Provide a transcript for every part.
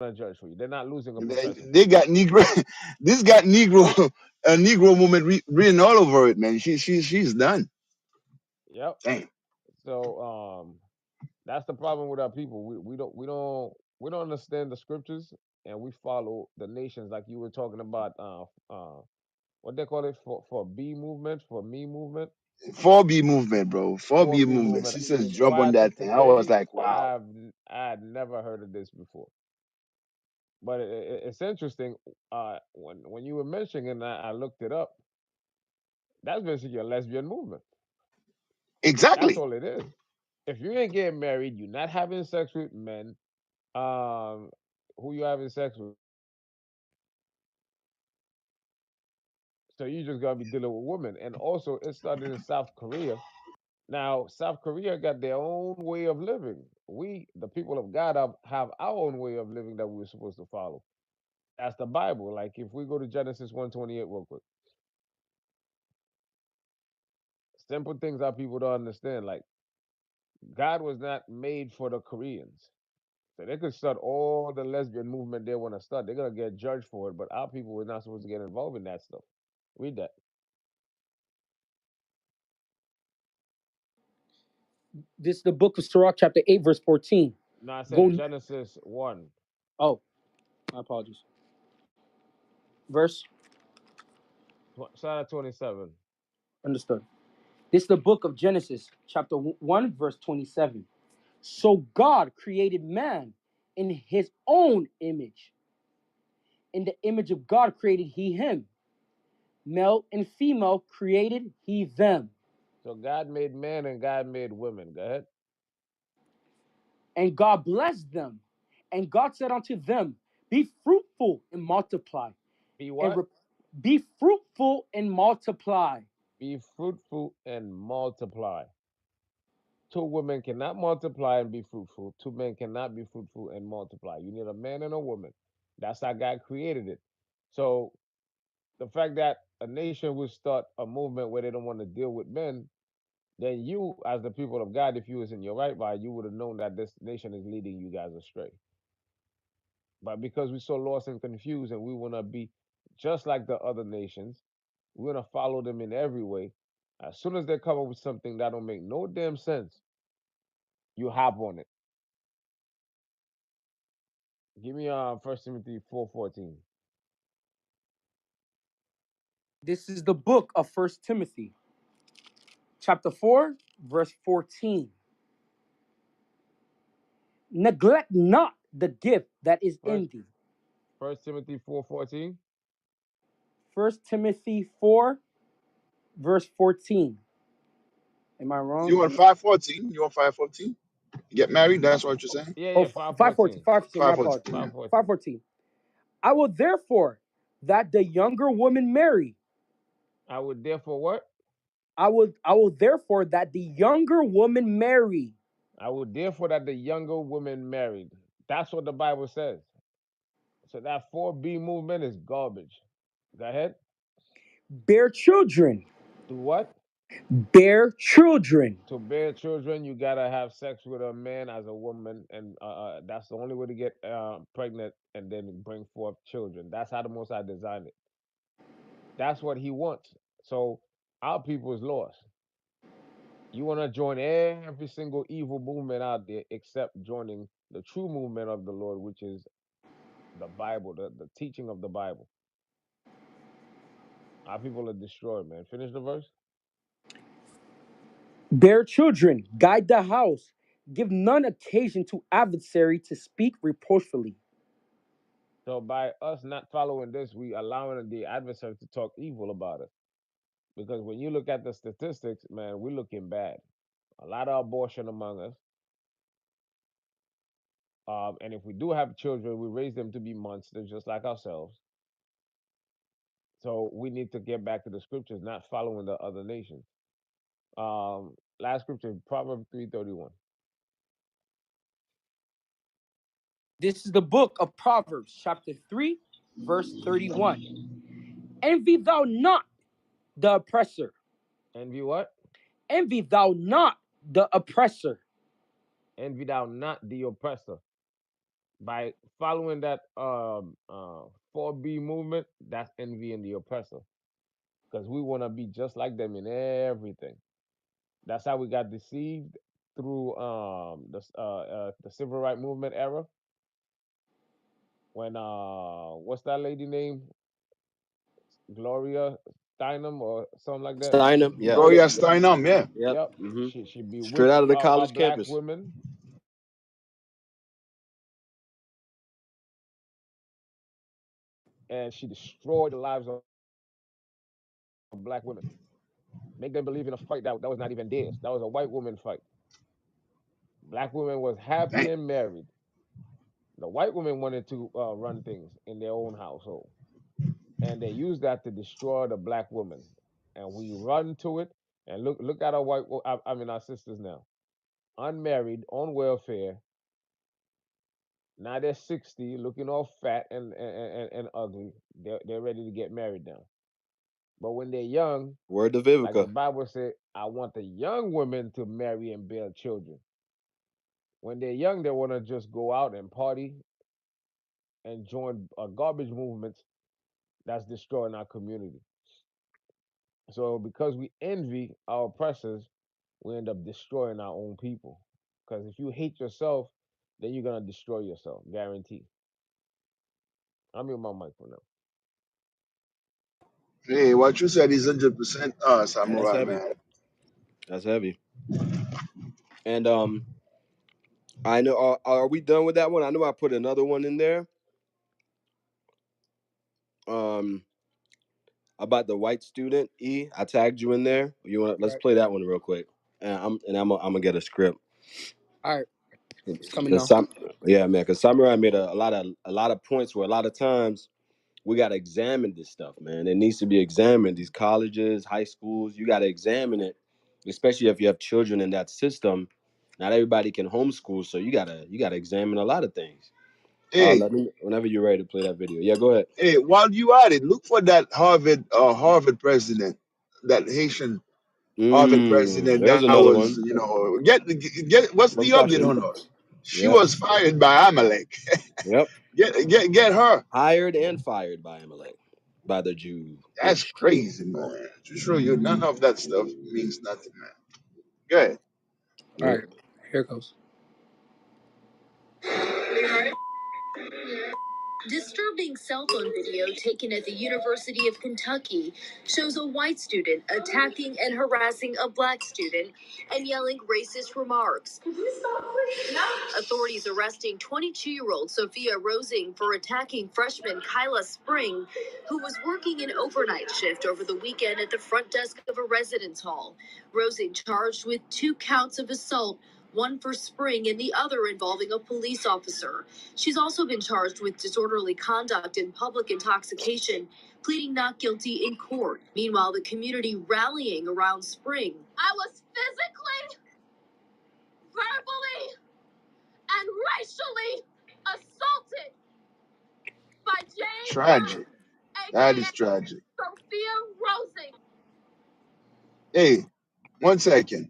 to judge for you. They're not losing a They, profession. they got Negro. This got Negro a Negro woman written all over it, man. She's done. Yep. Damn. So that's the problem with our people. We don't understand the scriptures, and we follow the nations like you were talking about. What they call it for B movement, for me movement, 4B movement, bro. for 4B B movement. movement. She says jump on Quiet that thing. I was today. like, wow. I had never heard of this before, but it's interesting. When you were mentioning, and I looked it up. That's basically a lesbian movement. That's Exactly. all it is. If you ain't getting married, you're not having sex with men. Um, who you having sex with? So you just gotta be dealing with women. And also, it started in South Korea. Now, South Korea got their own way of living. We, the people of God, have our own way of living that we're supposed to follow. That's the Bible. Like if we go to Genesis 128 real quick, simple things that people don't understand. Like God was not made for the Koreans. So they could start all the lesbian movement they want to start. They're gonna get judged for it, but our people were not supposed to get involved in that stuff. Read that. This is the book of Sirach, chapter 8, verse 14. No, I said Go. Genesis 1, Oh, my apologies. Verse. start at 27. Understood. This is the book of Genesis, chapter 1, verse 27. So God created man in his own image. In the image of God created he him. Male and female created he them. So God made man and God made women. Go ahead. And God blessed them. And God said unto them, be fruitful and multiply. Be And what? be fruitful and multiply. Be fruitful and multiply. Two women cannot multiply and be fruitful. Two men cannot be fruitful and multiply. You need a man and a woman. That's how God created it. So the fact that a nation would start a movement where they don't want to deal with men, then you, as the people of God, if you was in your right mind, you would have known that this nation is leading you guys astray. But because we're so lost and confused and we want to be just like the other nations, we're going to follow them in every way. As soon as they come up with something that don't make no damn sense, you hop on it. Give me 1 Timothy 4:14. This is the book of First Timothy, chapter 4, verse 14. Neglect not the gift that is First in thee. First Timothy 4:14. First Timothy 4, verse 14. Am I wrong? You want 514? You want 514? Get married? That's what you're saying? Yeah, Oh, yeah, 514. 5:14. 514. My apologies. 514. 5:14. 514. I will therefore that the younger woman marry. I would therefore what? I will therefore that the younger woman marry. I would therefore that the younger woman married. That's what the Bible says. So that 4B movement is garbage. Go ahead. Bear children. Do what? Bear children. To bear children, you gotta have sex with a man as a woman, and that's the only way to get pregnant and then bring forth children. That's how the Most High designed it. That's what He wants. So our people is lost. You want to join every single evil movement out there, except joining the true movement of the Lord, which is the Bible, the teaching of the Bible. Our people are destroyed, man. Finish the verse. Bear children. Guide the house. Give none occasion to adversary to speak reproachfully. So by us not following this, we allowing the adversary to talk evil about us. Because when you look at the statistics, man, we're looking bad. A lot of abortion among us. And if we do have children, we raise them to be monsters just like ourselves. So we need to get back to the scriptures, not following the other nations. Last scripture, Proverbs 3:31. This is the book of Proverbs, chapter 3, verse 31. Envy thou not the oppressor. Envy what? Envy thou not the oppressor. Envy thou not the oppressor. By following that 4B movement, that's envying the oppressor because we want to be just like them in everything. That's how we got deceived through the civil rights movement era when what's that lady name, Gloria Steinem or something like that. Steinem, yeah. Yep, Gloria Steinem, yeah. Yep. yep. Hmm. She Straight bewitched out of the our college black campus. women and she destroyed the lives of black women. Make them believe in a fight that was not even theirs. That was a white woman fight. Black women was happy Dang. and married. The white women wanted to run things in their own household, and they used that to destroy the black woman. And we run to it. And look at our I mean our sisters now, unmarried, on welfare. Now they're 60, looking all fat and ugly. They're ready to get married now. But when they're young, Word to like the Vivica. Bible said, I want the young women to marry and bear children. When they're young, they want to just go out and party and join garbage movements that's destroying our community. So because we envy our oppressors, we end up destroying our own people. Because if you hate yourself, then you're gonna destroy yourself, guarantee. I'm in my mic for now. Hey, what you said is 100% Yeah, that's samurai, heavy. man. That's heavy. And I know. Are we done with that one? I know I put another one in there. Um, about the white student. I tagged you in there. You want? Let's Right. play that one real quick. I'm gonna get a script. All right. It's coming Cause now. some, yeah, man. Cause Samurai made a lot of points where a lot of times we gotta examine this stuff, man. It needs to be examined. These colleges, high schools, you gotta examine it, especially if you have children in that system. Not everybody can homeschool, so you gotta examine a lot of things. Hey, Let me whenever you're ready to play that video. Yeah, go ahead. hey, while you at it, look for that Harvard president, that Haitian Harvard president There's that another was, one. get what's the update Professional. on her? She Yep. was fired by Amalek. Yep. Get her. Hired and fired by Amalek, by the That's Jewish crazy, people. man. To show you, none of that stuff means nothing, man. Good. All Yep. right. Here it goes. Disturbing cell phone video taken at the University of Kentucky shows a white student attacking and harassing a black student and yelling racist remarks. Could you stop, please? No. Authorities arresting 22-year-old Sophia Rosing for attacking freshman Kyla Spring, who was working an overnight shift over the weekend at the front desk of a residence hall. Rosing charged with 2 counts of assault, one for Spring and the other involving a police officer. She's also been charged with disorderly conduct and public intoxication, pleading not guilty in court. Meanwhile, the community rallying around Spring. I was physically, verbally, and racially assaulted by Jane Brown, Tragic. That aka is tragic. Sophia Rosing. Hey, 1 second.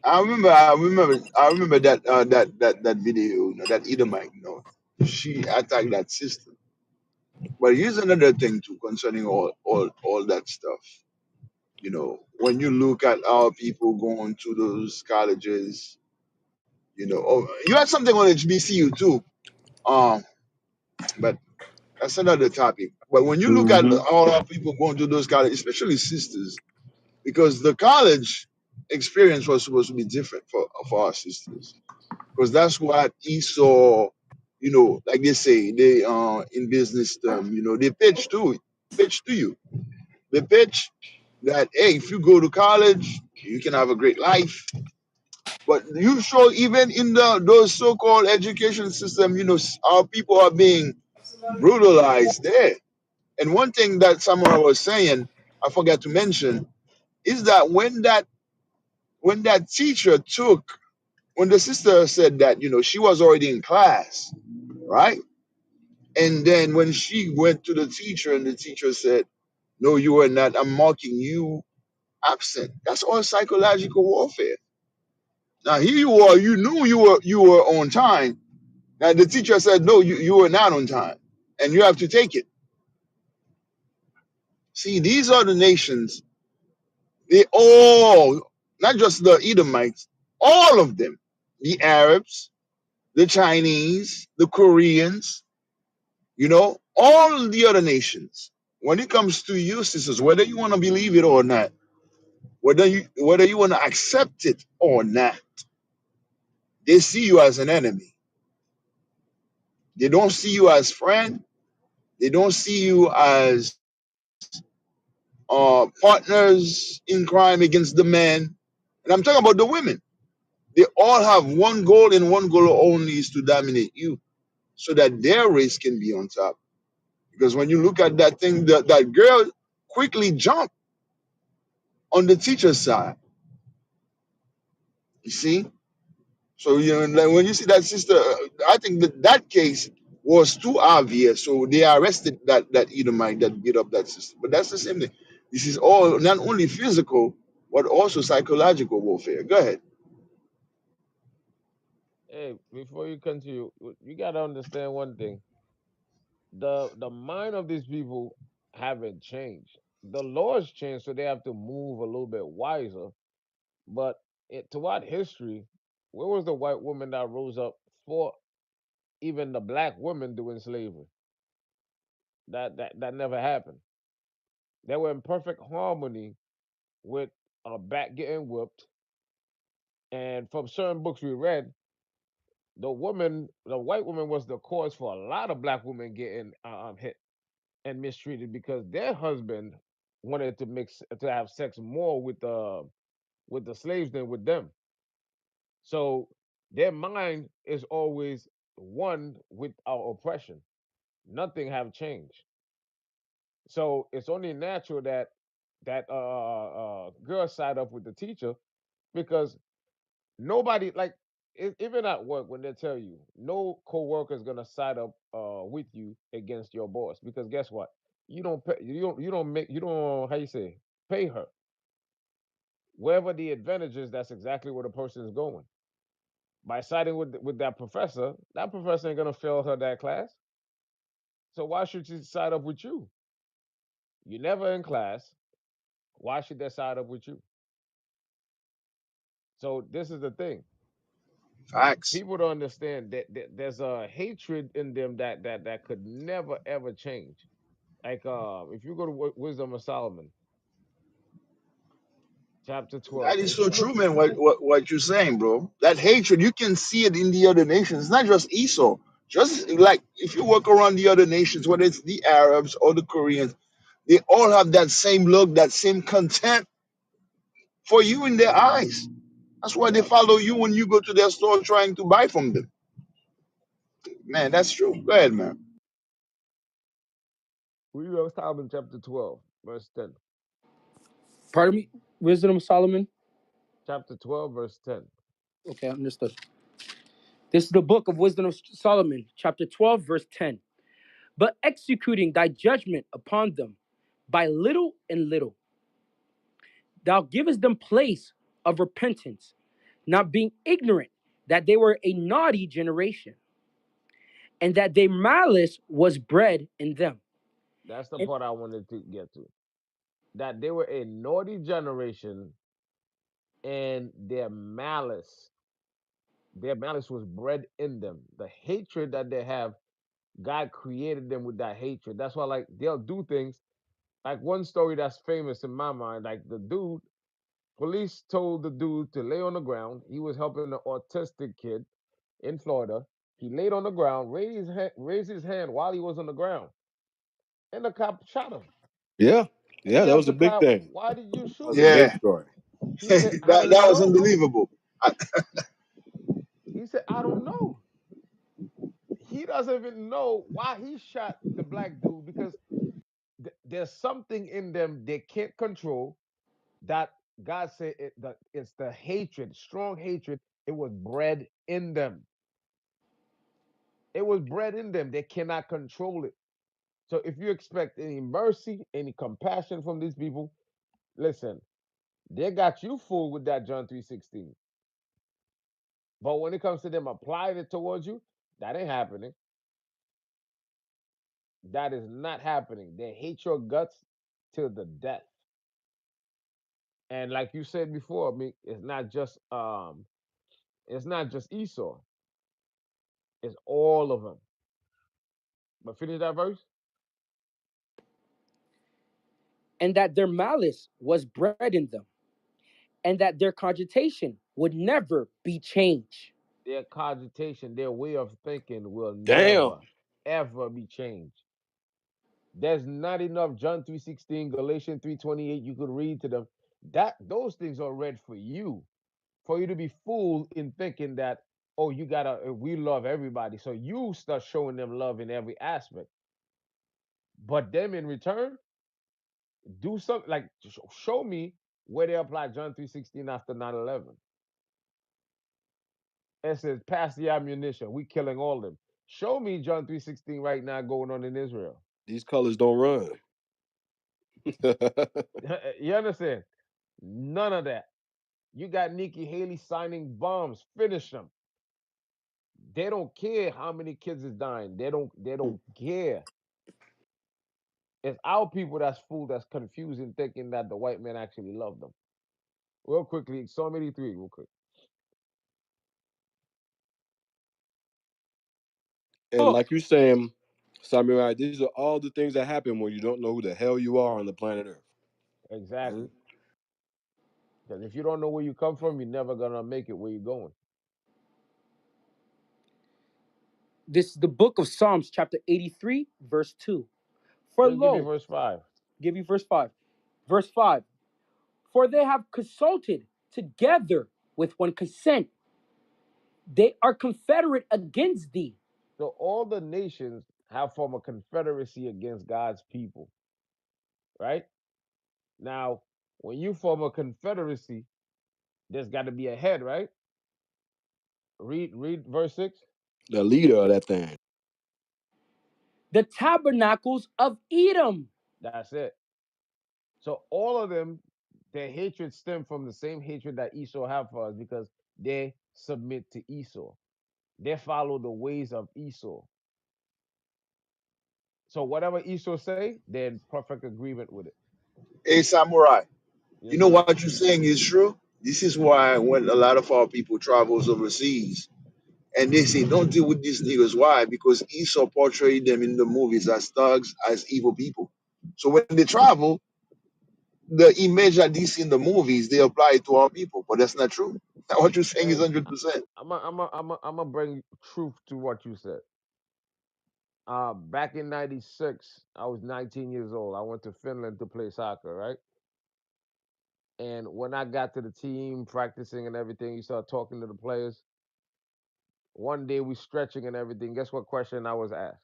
I remember that video, that Edomite, she attacked that sister. But here's another thing too concerning all that stuff. When you look at our people going to those colleges, you had something on HBCU too. Um, but that's another topic. But when you look at Mm-hmm. all our people going to those colleges, especially sisters, because the college experience was supposed to be different for our sisters, because that's what Esau, like they say, they in business term, they pitch to you. They pitch that, hey, if you go to college, you can have a great life. But you show even in those so-called education system, our people are being brutalized there. And one thing that Samurai was saying, I forgot to mention, is that when that teacher when the sister said that, she was already in class, right? And then when she went to the teacher and the teacher said, no, you were not, I'm marking you absent. That's all psychological warfare. Now here you are, you knew you were on time, And the teacher said, no, you were not on time, and you have to take it. See, these are the nations. They all, not just the Edomites, all of them, the Arabs, the Chinese, the Koreans, all the other nations. When it comes to you, sisters, whether you want to believe it or not, whether you want to accept it or not, they see you as an enemy. They don't see you as friend. They don't see you as partners in crime against the men. And I'm talking about the women. They all have one goal, and one goal only is to dominate you so that their race can be on top. Because when you look at that thing, that girl quickly jumped on the teacher's side. You see? So, like when you see that sister, I think that case was too obvious. So they arrested that Edomite that beat up that sister. But that's the same thing. This is all not only physical, but also psychological warfare. Go ahead. Hey, before you continue, you gotta understand one thing. The mind of these people haven't changed. The laws changed, so they have to move a little bit wiser. But throughout history, where was the white woman that rose up for even the black women doing slavery? That never happened. They were in perfect harmony with a back getting whipped. And from certain books we read, the white woman was the cause for a lot of black women getting hit and mistreated because their husband wanted to have sex more with the slaves than with them. So their mind is always one with our oppression. Nothing have changed. So it's only natural that girl side up with the teacher because nobody like even at work when they tell you no coworker is gonna side up with you against your boss because guess what, you don't how you say pay her wherever the advantage is. That's exactly where the person is going by siding with that professor ain't gonna fail her that class. So why should she side up with you? You never in class. Why should they side up with you? So this is the thing, Facts. people don't understand that there's a hatred in them that could never ever change. Like if you go to Wisdom of Solomon, chapter That 12, is if so you look, true, man. What you're saying, bro. That hatred, you can see it in the other nations. It's not just Esau. Just like if you walk around the other nations, whether it's the Arabs or the Koreans, they all have that same look, that same contempt for you in their eyes. That's why they yeah, follow you when you go to their store trying to buy from them. Man, that's true. Go ahead, man. Wisdom of Solomon, chapter 12, verse 10. Pardon me, Wisdom of Solomon. Chapter 12, verse 10. Okay, understood. This is the book of Wisdom of Solomon, chapter 12, verse 10. But executing thy judgment upon them by little and little, thou givest them place of repentance, not being ignorant that they were a naughty generation, and that their malice was bred in them. That's the And part I wanted to get to. That they were a naughty generation and their malice was bred in them. The hatred that they have, God created them with that hatred. That's why, like, they'll do things. Like one story that's famous in my mind, like the dude, police told the dude to lay on the ground. He was helping an autistic kid in Florida. He laid on the ground, raised his hand while he was on the ground, and the cop shot him. Yeah, And yeah, he that asked was a the big cop, thing. "Why did you That shoot was a him?" big Yeah, story. He said, "I that didn't was know." unbelievable. He said, "I don't know." He doesn't even know why he shot the black dude because there's something in them they can't control that God said that it's the hatred, strong hatred. It was bred in them. It was bred in them. They cannot control it. So if you expect any mercy, any compassion from these people, listen, they got you fooled with that John 3:16. But when it comes to them applying it towards you, That ain't happening. That is not happening. They hate your guts till the death. And like you said before, me, it's not just Esau. It's all of them. But finish that verse. And that their malice was bred in them, and that their cogitation would never be changed. Their cogitation, their way of thinking will Damn. never, ever be changed. There's not enough John 3:16, Galatians 3:28 you could read to them. That those things are read for you to be fooled in thinking that, oh, you gotta we love everybody. So you start showing them love in every aspect. But them in return, do something like show me where they apply John 3:16 after 9/11. It says, pass the ammunition. We killing all of them. Show me John 3:16 right now going on in Israel. These colors don't run. You understand? None of that. You got Nikki Haley signing bombs. Finish them. They don't care how many kids is dying. They don't care. It's our people that's fooled, that's confusing, thinking that the white man actually loved them. Real quickly, Psalm 83, real quick. And Look, like you saying, Samurai, these are all the things that happen when you don't know who the hell you are on the planet Earth. Exactly. Mhm. Because if you don't know where you come from, you're never gonna make it where you're going. this is the book of Psalms, chapter 83, verse 2. For Just give me lo, verse 5. give you verse 5. Verse 5. For they have consulted together with one consent. They are confederate against thee. So all the nations have formed a confederacy against God's people, right? Now, when you form a confederacy, there's got to be a head, right? Read verse 6. The leader of that thing. The tabernacles of Edom. That's it. So all of them, their hatred stem from the same hatred that Esau have for us because they submit to Esau. They follow the ways of Esau. So whatever Esau say, they're in perfect agreement with it. Hey, Samurai, you Yes, know sir. what you're saying is true? This is why when a lot of our people travels overseas and they say, don't deal with these niggas. Why? Because Esau portrayed them in the movies as thugs, as evil people. So when they travel, the image that they see in the movies, they apply it to our people. But that's not true. What you're saying is Hey, 100%. I'm a bring truth to what you said. Back in '96, I was 19 years old. I went to Finland to play soccer, right? And when I got to the team, practicing and everything, you start talking to the players. One day we stretching and everything. Guess what question I was asked?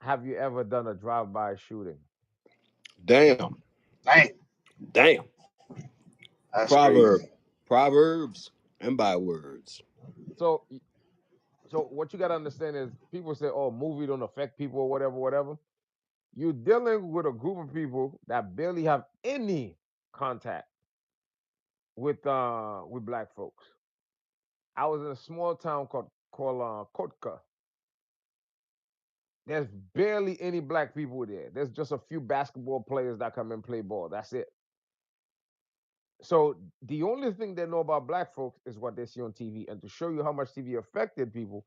Have you ever done a drive-by shooting? Damn. Dang, Damn. that's Proverb. crazy. Proverbs and bywords. So, so what you got to understand is people say, "Oh, movie don't affect people or whatever, whatever." You're dealing with a group of people that barely have any contact with black folks. I was in a small town called Kotka. There's barely any black people there. There's just a few basketball players that come and play ball. That's it. So the only thing they know about black folks is what they see on TV. And to show you how much TV affected people,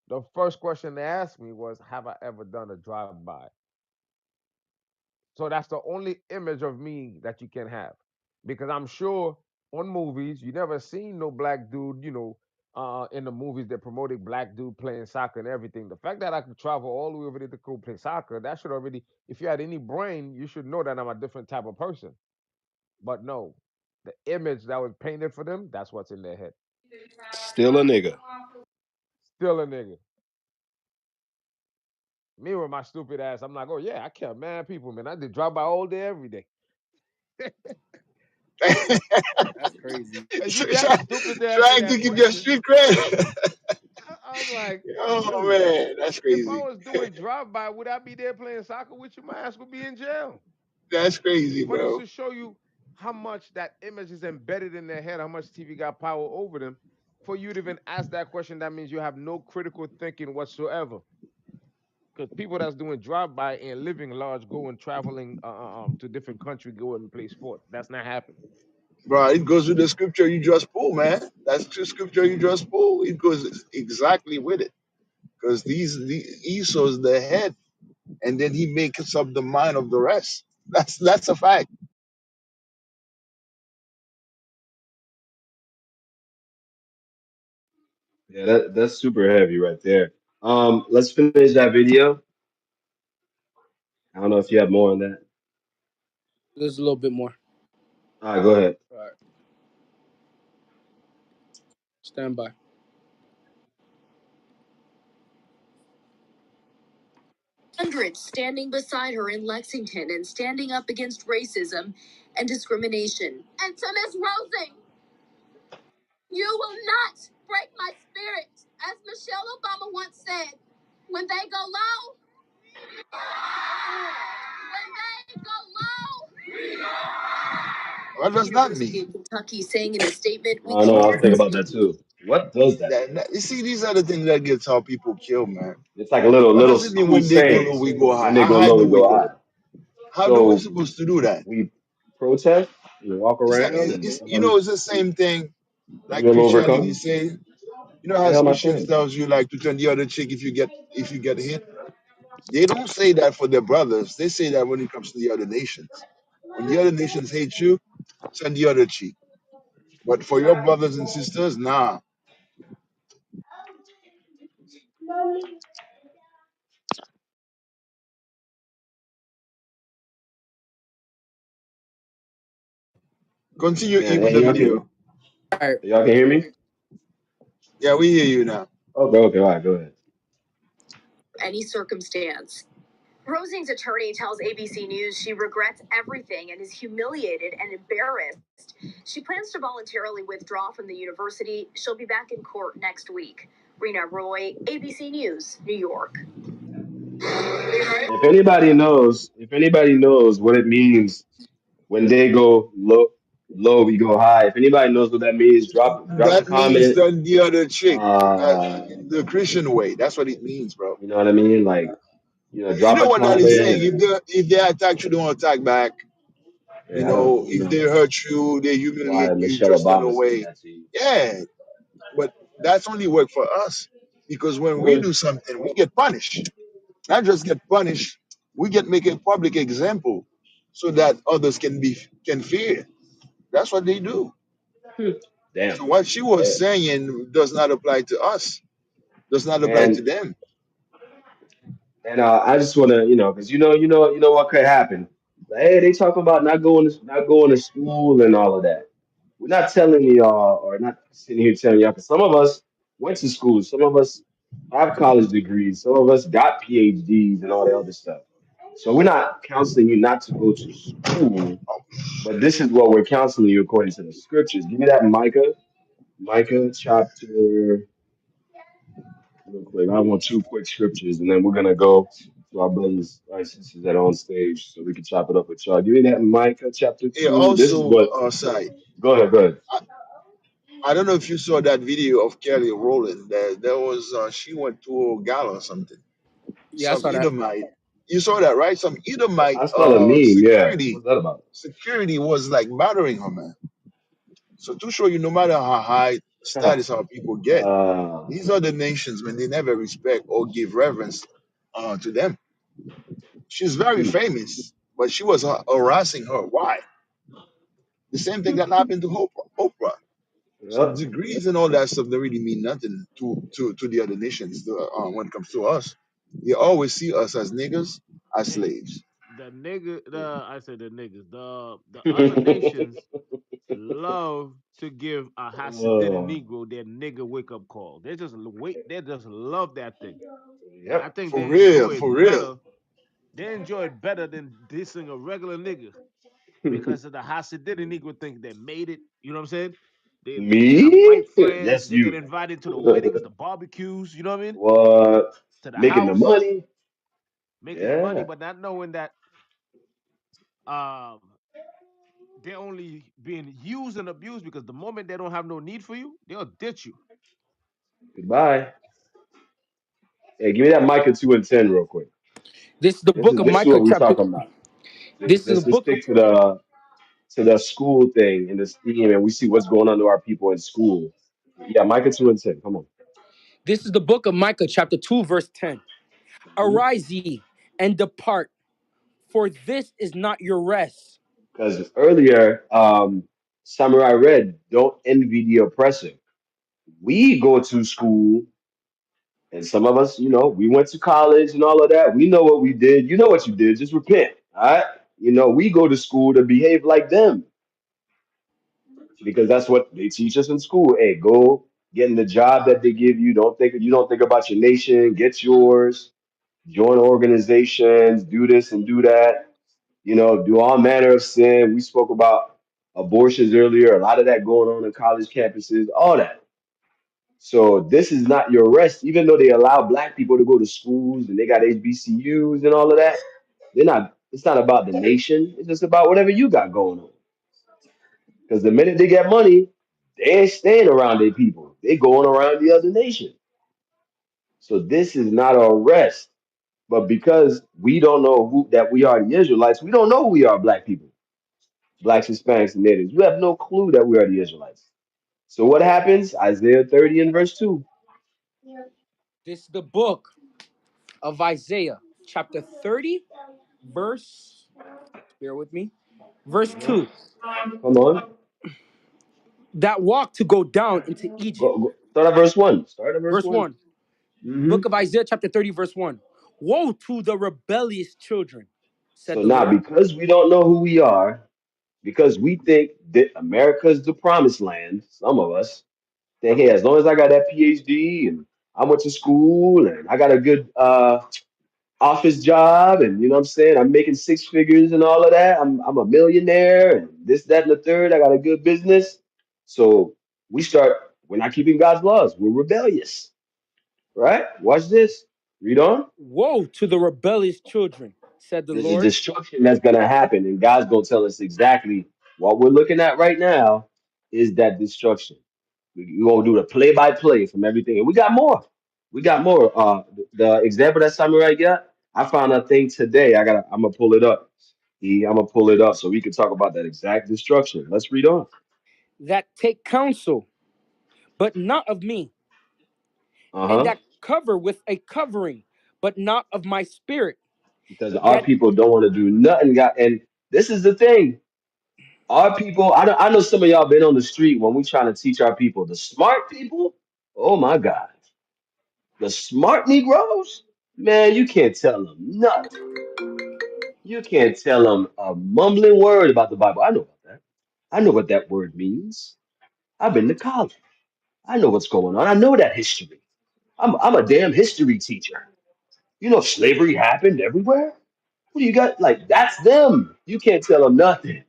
the first question they asked me was, "Have I ever done a drive-by?" So that's the only image of me that you can have, because I'm sure on movies you never seen no black dude, in the movies that promoted black dude playing soccer and everything. The fact that I could travel all the way over there to go play soccer, that should already, if you had any brain, you should know that I'm a different type of person. But no, the image that was painted for them, that's what's in their head. Still a nigga. Still a nigga. Me with my stupid ass, I'm like, oh yeah, I kill mad people, man. I did drive by all day, every day. That's crazy. And you got Try- stupid to ask me Trying to that keep your question. street cred. I'm like, Oh dude, man, that's if I crazy. was doing drive by, would I be there playing soccer with you? My ass would be in jail. That's crazy, But it's bro. to show you how much that image is embedded in their head, how much TV got power over them. For you to even ask that question, that means you have no critical thinking whatsoever. Because people that's doing drive-by and living large, going traveling to different country, go and play sports. That's not happening. Bro, it goes with the scripture you just pulled, man. That's the scripture you just pulled. It goes exactly with it. Because the Esau's the head, and then he makes up the mind of the rest. That's a fact. Yeah, that's super heavy right there. Let's finish that video. I don't know if you have more on that. There's a little bit more. All right, go ahead. All right, stand by. Hundreds standing beside her in Lexington and standing up against racism and discrimination. And to Miss Rosing, you will not break my spirit. As Michelle Obama once said, when they go low, when they go low. What The does that University mean? of Kentucky saying in a statement, we I know. I was thinking can't. about that too. What does that mean? You see, these are the things that gets how people kill, man. It's like a little What little does it mean school when they go low, sayings. we go high? When they How go high low, do we we go go? high. How do we So supposed to do that? we protest, we walk It's like around, and it's the same thing like we'll Christianity overcome. say. You know, What the as hell am I Christians saying? tells you like to turn the other cheek if you get hit. They don't say that for their brothers. They say that when it comes to the other nations. When the other nations hate you, turn the other cheek. But for your brothers and sisters, nah. Continue Man, eat with hey, the video. All right. y'all can hear me? Yeah, we hear you now. Okay, okay, all right, go ahead. Any circumstance. Rosing's attorney tells ABC News she regrets everything and is humiliated and embarrassed. She plans to voluntarily withdraw from the university. She'll be back in court next week. Rena Roy, ABC News, New York. If anybody knows what it means when they go low, low, we go high. If anybody knows what that means, drop a That means comment. turn the other cheek. Uh, Uh, the Christian way. That's what it means, bro. you know what I mean? Like, You drop know a what that is comment. saying? And, If they attack you, don't attack back. You yeah, I don't, know, if they hurt you, they why humiliate you, Michelle just turn Obama saying away. that to you. Yeah, but that's only work for us because when we Okay. do something, we get punished. Not just get punished, we get make a public example so that others can fear. That's what they do. Damn. So what she was Yeah. saying does not apply to us. Does not apply to And them. I just want to, because you know what could happen. Like, hey, they talking about not going to school and all of that. We're not telling y'all, or not sitting here telling y'all, because some of us went to school, some of us have college degrees, some of us got PhDs and all the other stuff. So we're not counseling you not to go to school, but this is what we're counseling you according to the scriptures. Give me that Micah chapter real quick. I want two quick scriptures, and then we're gonna go to our brothers, our sisters that are on stage, so we can chop it up with y'all. Give me that Micah chapter It 2. This is also, what. side. Go ahead. Go ahead. I, I don't know if you saw that video of Kelly Rowland. There was she went to a gala or something. Yeah, I Some saw that. Edomite. You saw that, right? Some Edomite I saw the meme. Yeah. security What's that about? security was like bothering her, man. So to show you, no matter how high status our people get, uh, these other nations, man, they never respect or give reverence to them. She's very hmm, famous, but she was harassing her. Why? The same thing that happened to Oprah. So yep. degrees and all that stuff don't really mean nothing to the other nations when it comes to us. They always see us as niggas, as Hey, slaves. the nigga, I said the niggas, the other nations love to give a Hasidic Oh, Negro their nigga wake up call. They just wait. They just love that thing. I yep. think For they real, enjoy for it real. better. They enjoy it better than dissing a regular nigga because of the Hasidic Negro think they made it. You know what I'm saying? They have Me? white friends. Yes, They get you. invited to the weddings, the barbecues. You know what I mean? What? To the Making the house, money? making the money, Yeah. but not knowing that um they're only being used and abused because the moment they don't have no need for you, they'll ditch you. Goodbye. Hey, give me that Micah 2 and 10 real quick. This is the This book is of this is Micah, what we're chapter. talking about. This is the Let's book of. stick to the school thing and this theme, and we see what's going on to our people in school. Yeah, Micah 2 and 10. Come on. This is the book of Micah, chapter 2, verse 10. Arise ye and depart, for this is not your rest. Because earlier, Samurai read, "Don't envy the oppressor." We go to school, and some of us, we went to college and all of that. We know what we did. You know what you did. Just repent. All right. We go to school to behave like them because that's what they teach us in school. Hey, go get in the job that they give you. You don't think about your nation. Get yours. Join organizations. Do this and do that. Do all manner of sin. We spoke about abortions earlier. A lot of that going on in college campuses. All that. So this is not your rest, even though they allow black people to go to schools and they got HBCUs and all of that. They're not. It's not about the nation. It's just about whatever you got going on. Because the minute they get money, they ain't staying around their people. They going around the other nation. So this is not our rest. But because we don't know who that we are the Israelites, we don't know who we are black people, blacks, Hispanics, and natives. We have no clue that we are the Israelites. So what happens? Isaiah 30 and verse 2. This is the book of Isaiah, chapter 30, verse. Bear with me. Verse 2. Come on. That walk to go down into Egypt. Start at verse 1. Start at verse Verse 1. 1. hmm Book of Isaiah, chapter 30, verse 1. Woe to the rebellious children, said So the now, Lord. because we don't know who we are, because we think that America's the promised land, some of us think, hey, as long as I got that PhD and I went to school and I got a good office job and you know what I'm saying, I'm making six figures and all of that. I'm a millionaire and this, that, and the third. I got a good business. So we're not keeping God's laws. We're rebellious. Right? Watch this. Read on. Woe to the rebellious children, said the There's a Lord. destruction that's gonna happen, and God's gonna tell us exactly what we're looking at right now is that destruction. We're gonna do the play by play from everything. And we got more. We got more. The example that Samurai got, I found a thing today. I'm gonna pull it up. I'm gonna pull it up so we can talk about that exact destruction. Let's read on. That take counsel, but not of me, and Uh-huh. that cover with a covering, but not of my spirit. Because our That people don't want to do nothing, God. And this is the thing. Our people, I know some of y'all been on the street when we trying to teach our people. The smart people, oh my God. The smart Negroes, man, you can't tell them nothing. You can't tell them a mumbling word about the Bible. I know about that. I know what that word means. I've been to college. I know what's going on. I know that history. I'm a damn history teacher. You know, slavery happened everywhere. What do you got? Like, that's them. You can't tell them nothing,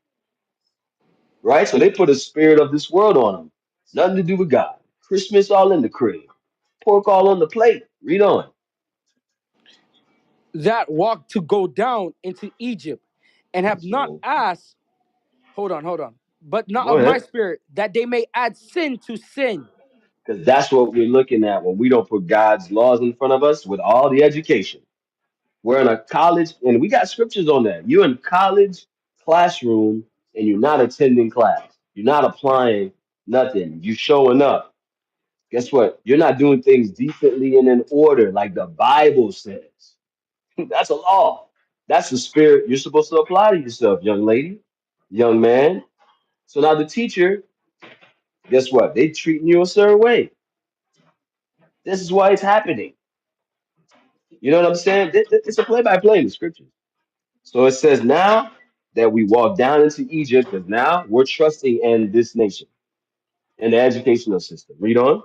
right? So they put a spirit of this world on them. Nothing to do with God. Christmas all in the crib. Pork all on the plate. Read on. that walk to go down into Egypt, and have not So asked, hold on, but not go of my ahead. spirit, that they may add sin to sin. Because that's what we're looking at when we don't put God's laws in front of us with all the education. We're in a college, and we got scriptures on that. You're in college classroom, and you're not attending class. You're not applying nothing. You're showing up. Guess what? You're not doing things decently and in order, like the Bible says. That's a law. That's the spirit you're supposed to apply to yourself, young lady, young man. So now the teacher, guess what? They treating you a certain way. This is why it's happening. You know what I'm saying? It's a play by play in the scriptures. So it says now that we walk down into Egypt, because now we're trusting in this nation and the educational system. Read on.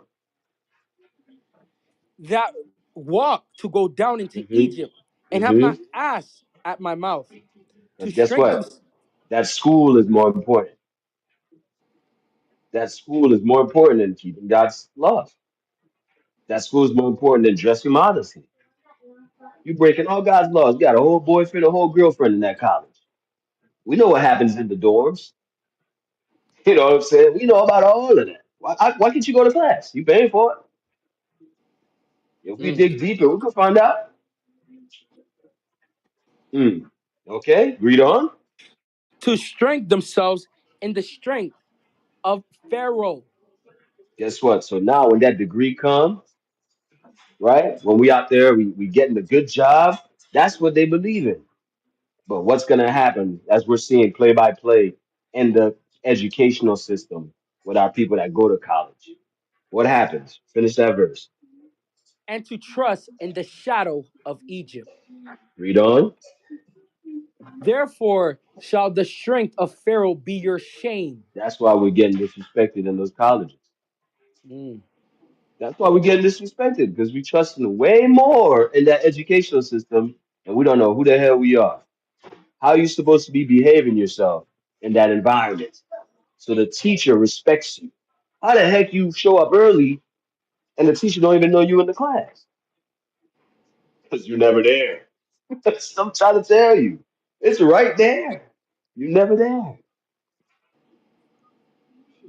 That walk to go down into hmm Egypt, and have hmm not asked at my mouth to But guess strengthen. what? That school is more important. That school is more important than keeping God's laws. That school is more important than dressing modestly. You breaking all God's laws. You got a whole boyfriend, a whole girlfriend in that college. We know what happens in the dorms. You know what I'm saying? We know about all of that. Why can't you go to class? You paying for it. If we Mm. dig deeper, we can find out. Mm. Okay, read on. To strengthen themselves in the strength of Pharaoh. Guess what? So now when that degree comes, right? When we out there, we getting a good job, that's what they believe in. But what's gonna happen as we're seeing play by play in the educational system with our people that go to college? What happens? Finish that verse. And to trust in the shadow of Egypt. Read on. Therefore shall the strength of Pharaoh be your shame. That's why we're getting disrespected in those colleges. Mm. That's why we're getting disrespected because we trusting way more in that educational system and we don't know who the hell we are. How are you supposed to be behaving yourself in that environment so the teacher respects you? How the heck you show up early and the teacher don't even know you in the class? Because you're never there. I'm trying to tell you. It's right there. You're never there.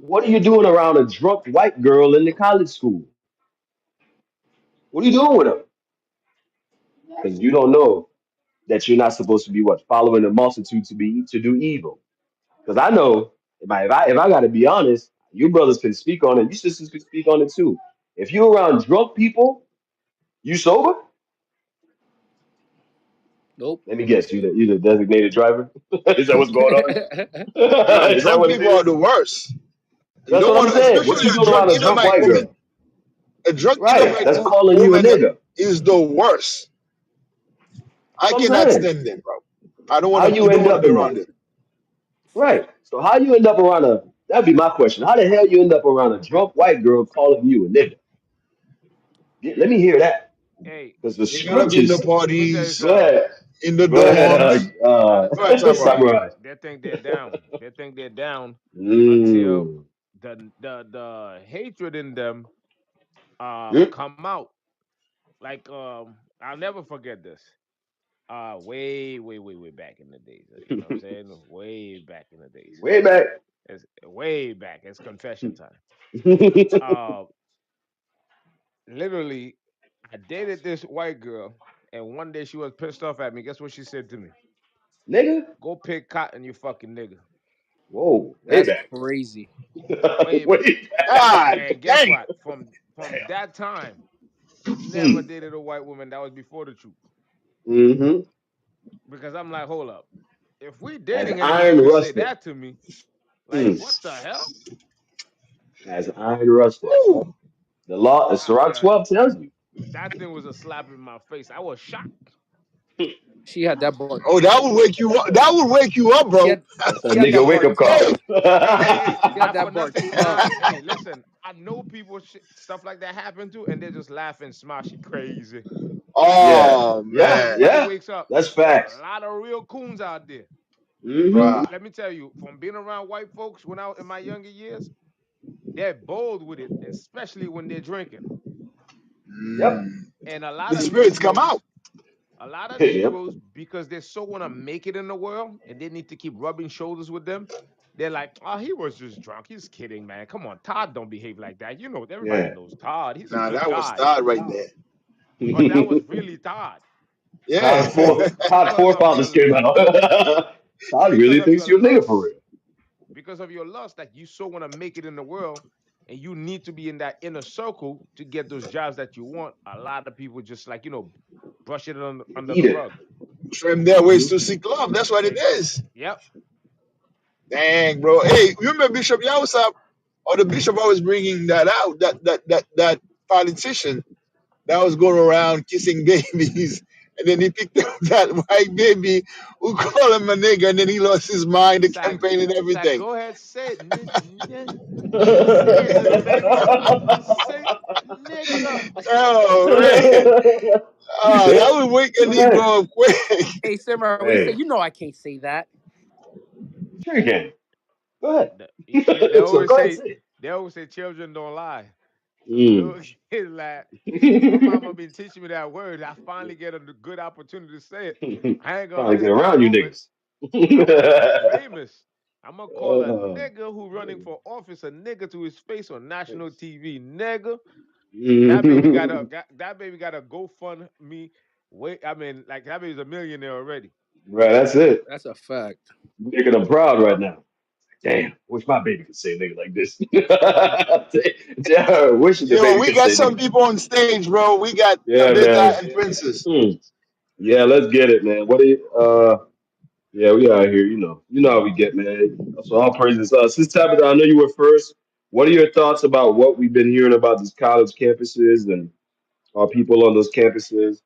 What are you doing around a drunk white girl in the college school? What are you doing with her? Because you don't know that you're not supposed to be what following the multitude to do evil. Because I know if I got to be honest, you brothers can speak on it. You sisters can speak on it too. If you're around drunk people, you sober? Nope. Let me guess. You the designated driver? Is that what's going on? Nah, Is that drunk what it people are is? the worst. You That's don't what I'm want to, saying. What especially you a doing drunk around a drunk Edomite white woman. girl? A drunk Right. Edomite That's calling you a woman nigga. is the worst. That's I what I'm cannot saying. stand them, bro. I don't How want to. you You don't end want to up be in around that? them. Right. So how you end up around a? That'd be my question. How the hell you end up around a drunk white girl calling you a nigga? Let me hear that. Hey, Because the They gotta be in the scriptures. let me tell you parties, Go something. ahead. in the Go ahead. dorms. A lot of Go ahead, times Samurai. Samurai. they think they're down. They think they're down until Mm. the hatred in them Mm. come out. Like I'll never forget this. Way back in the days. You know what I'm saying? Way back in the days. Way back. It's way back. It's confession time. Nigga. Uh, Literally, I dated this white girl, and one day she was pissed off at me. Guess what she said to me? Go pick cotton, you fucking nigga. Whoa. Way That's back. crazy. Way back. Way back. God And guess dang. what? From that time, never Mm. dated a white woman that was before the truth. Mm-hmm. Because I'm like, hold up. If we As dating and you iron even say rusted. that to me, like Mm. what the hell? As iron rusted. Woo. The law, Sirach Yeah, 12 tells you. that thing was a slap in my face. I was shocked. She had that bar. Oh, that would wake you up. That would wake you up, She bro. had That's a she had nigga that wake bar up tough. Hey, call. She had Not for that bar nothing. tough. Hey, listen, I know people stuff like that happen to, and they're just laughing, smile. She crazy. Like Yeah. oh Yeah. man, everybody Yeah. wakes up. That's A facts. lot of real coons out there. Mm-hmm. bruh. Let me tell you, from being around white folks when I was in my younger years, they're bold with it, especially when they're drinking. Yep. Mm. And a lot The of spirits come Negroes, out. a lot of Yep. Negroes, because they so want to make it in the world and they need to keep rubbing shoulders with them, they're like, oh, he was just drunk. He's kidding, man. Come on, Todd don't behave like that. You know, everybody Yeah. knows Todd. He's a Nah, good that was guy. God right there. But that was really Todd. Yeah. Todd's Todd's Because of forefathers your came out. Todd because really of thinks your you're a nigga for lust. real. Because of your lust, that you so want to make it in the world and you need to be in that inner circle to get those jobs that you want. A lot of people just like, brush it under the Eat it. rug. Trim their ways Mm-hmm. to seek love. That's what it Hey, is. yep. Dang, bro. Hey, you remember Bishop Yawusap? Or the bishop always bringing that out. That politician that was going around kissing babies, and then he picked up that white baby who called him a nigga, and then he lost his mind, the Sag, campaign and Sag, everything. go ahead, say it, say it, little nigga, say nigga. Oh man, You that said? would wake a Go ahead. Negro up quick. Hey, Samurai, when you say Hey, you know I can't say that. sure you can. Go ahead. They So always go ahead, say say it. children don't lie. Mm. Little kids like my mama been teaching me that word. I finally get a good opportunity to say it. I ain't gonna Trying to miss get that around you moment. niggas. I want to be famous. I'm gonna call a uh, nigga who running for office a nigga to his face on national TV. Nigga, That baby got right, that baby got a GoFundMe. Wait, I mean, like that baby's a millionaire already. that's it. That's a fact. Making them proud right now. Damn, wish my baby could say nigga like this. Yeah, wish the Yo, baby we could got say some nigga. people on stage, bro. We got Yeah, Abida man. and Princess. Hmm. Yeah, let's get it, man. What do you yeah, we out here, you know. You know how we get, man. So all praises. Since Tabitha, I know you were first. What are your thoughts about what we've been hearing about these college campuses and people on those campuses?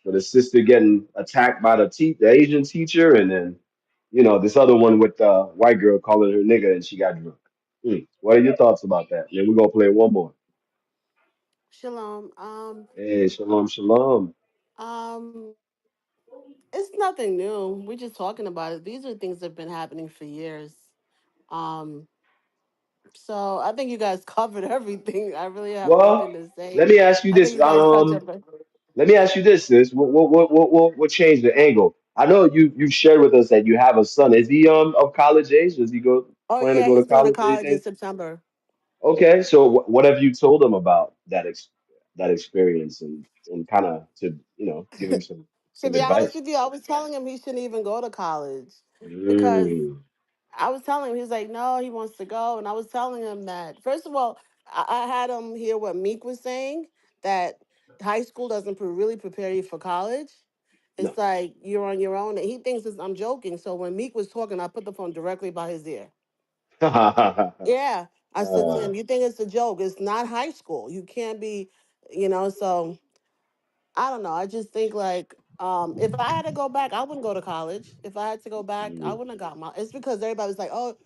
With a sister getting attacked by the Asian teacher, and then, this other one with the white girl calling her nigga and she got drunk. What are your thoughts about that? Then we're gonna play one more. Shalom. Hey, shalom, shalom. Um, it's nothing new. We're just talking about it. These are things that have been happening for years. Um, so I think you guys covered everything. I really have nothing Well, to say. let me ask you I think this. you guys touched up. Let me ask you this, sis. What changed the angle? I know you shared with us that you have a son. Is he of college age? Does he Oh plan to yeah, go to he's going to college or college in anything? September. Okay, so what have you told him about that experience and kind of to give him To some be honest advice? with you, I was telling him he shouldn't even go to college because Mm, I was telling him, he's like, no, he wants to go. And I was telling him that, first of all, I had him hear what Meek was saying, that high school doesn't really prepare you for college. no. It's like you're on your own. And he thinks I'm joking. So when Meek was talking, I put the phone directly by his ear. Yeah. I said to uh, him, you think it's a joke. It's not high school. You can't be, so I don't know. I just think like if I had to go back, I wouldn't go to college. If I had to go back, I mm, wouldn't have got my. It's because everybody's like, oh,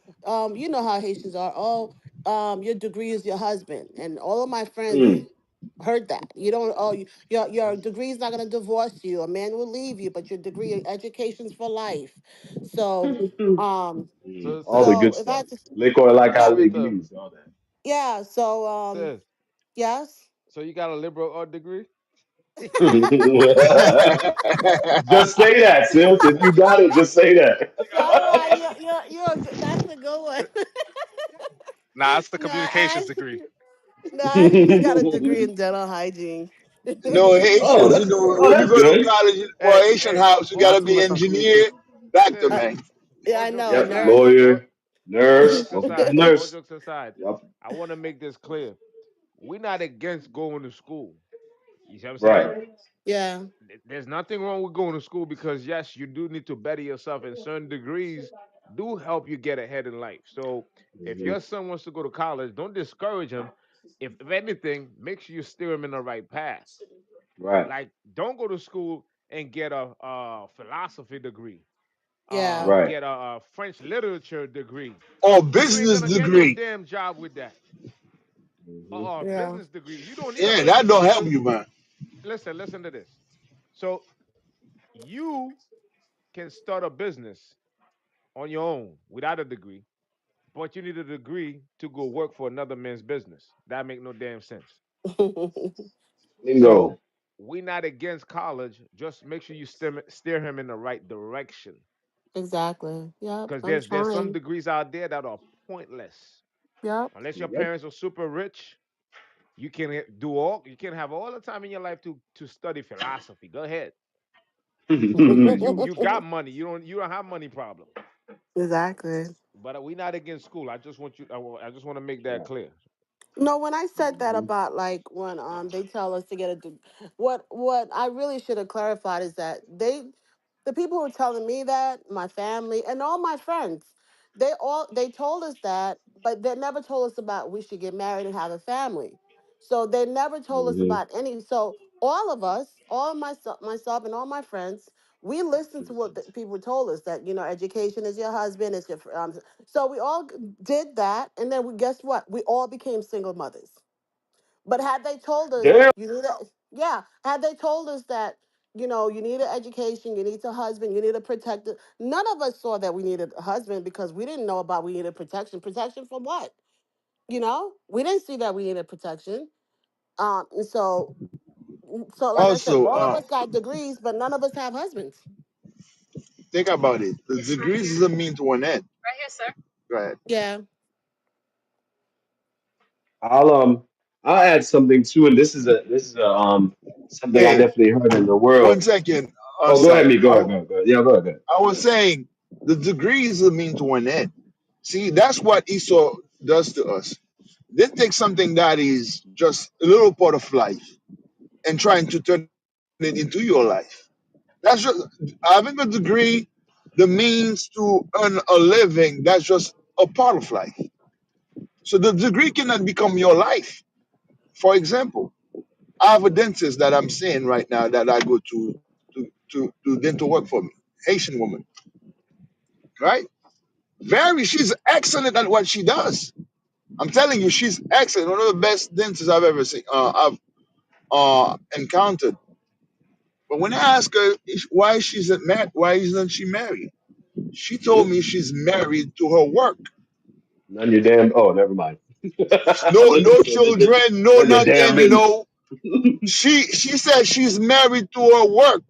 you know how Haitians are. Oh, your degree is your husband, and all of my friends mm. heard that. You don't. Oh, your degree is not going to divorce you. A man will leave you, but your degree, education's for life. So, um, So All the sis, good so if I stuff. had to, Liquor like yeah, our Tabitha, degrees, all that. yeah. So, sis. yes. So you got a liberal art degree? Just say that, sis. If you got it, just say that. All right, that's a good one. Nah, it's the No, communications degree. I actually got a degree in dental hygiene. No, Oh, Haitians, oh, when you that's go to good. college for Hey, Haitian hey, house, you all gotta Not too be much on engineer, communication. doctor, uh, sis, man. yeah, all I jokes know, a Yep, aside, nurse. all, lawyer, all nurse, jokes supposed to be a aside, all nurse. jokes aside, Yep, I want to make this clear. We're not against going to school. You see what I'm saying? right. Yeah, There's nothing wrong with going to school because yes, you do need to better yourself, and certain degrees do help you get ahead in life. So if Hmm. your son wants to go to college, don't discourage him. If anything, make sure you steer him in the right path. Right, Like, don't go to school and get a philosophy degree, yeah, right. get a French literature degree. Or You ain't business gonna get no degree. damn job with that. Hmm. yeah. Business degree. You don't need a Yeah, business that don't degree. help So you, man. listen to this. So you can start a business on your own without a degree, but you need a degree to go work for another man's business. That make no damn sense. So Bingo. we not against college. Just make sure you steer him in the right direction. Exactly. Yep, Because I'm there's some trying. degrees out there that are pointless. Yep. Unless your Yep. parents are super rich, you can have all the time in your life to study philosophy. Go ahead. Because you got money. You don't have money problem. Exactly. But we not against school. I just want to make that Right. clear. No, when I said that Mhm. about like when they tell us to get what I really should have clarified is that the people who are telling me that, my family and all my friends, they told us that, but they never told us about we should get married and have a family. So they never told us Mhm. about any. So all of us, all myself and all my friends, we listened to what the people told us that education is your husband, it's your so we all did that, and then guess what? We all became single mothers. But had they told us Damn. you need a yeah, had they told us that you need an education, you need a husband, you need a protector. None of us saw that we needed a husband because we didn't know about we needed protection. Protection from what? We didn't see that we needed protection. And so like I said, Also, all of us got degrees, but none of us have husbands. think about it. The degrees is a mean to an end. Go ahead. Yeah. I'll I'll add something too, and this is something I Hey, definitely heard in the one world. second, Oh, go ahead, side. me. Go ahead. Go ahead. Go ahead. Yeah, go ahead. Go ahead. I was saying the degree is a mean to an end. See, that's what Esau does to us. They take something that is just a little part of life and trying to turn it into your life. That's just having a degree, the means to earn a living. That's just a part of life. So the degree cannot become your life. For example, I have a dentist that I'm seeing right now that I go to do dental work for me. Haitian woman, right? Very, she's excellent at what she does. I'm telling you, she's excellent. One of the best dentists I've ever seen, I've encountered. But when I ask her why she's not mad, why isn't she married? She told me she's married to her work. None of your damn. Oh, never mind. No, None no children, no of your damn nothing. business. She said she's married to her work.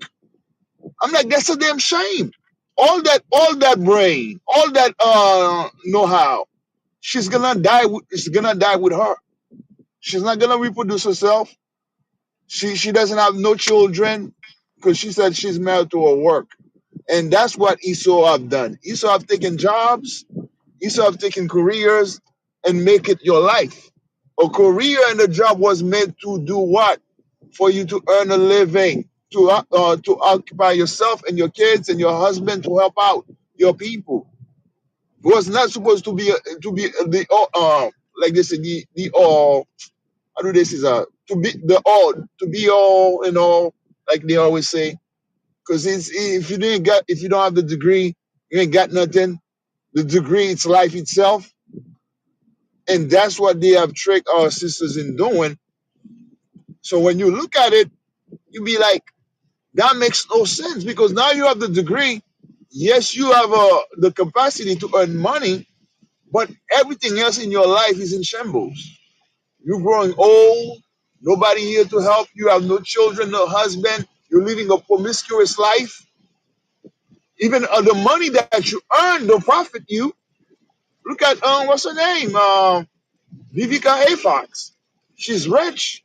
I'm like, that's a damn shame. All that brain, all that know-how, she's gonna die. It's gonna die with her. She's not gonna reproduce herself. She doesn't have no children because she said she's married to her work. And that's what Esau have done. Esau have taken jobs, Esau have taken careers and make it your life. A career and a job was meant to do what? For you to earn a living, to occupy yourself and your kids and your husband, to help out your people. It was not supposed to be the like they say the all. How do they say that? To be the all, to be all and all, like they always say. Because it's if you don't have the degree, you ain't got nothing. The degree, it's life itself, and that's what they have tricked our sisters in doing. So when you look at it, you be like, that makes no sense because now you have the degree. Yes, you have the capacity to earn money, but everything else in your life is in shambles. You're growing old. Nobody here to help. You have no children, no husband. You're living a promiscuous life. Even the money that you earn don't profit you. Look at what's her name? Vivica A. Fox. She's rich.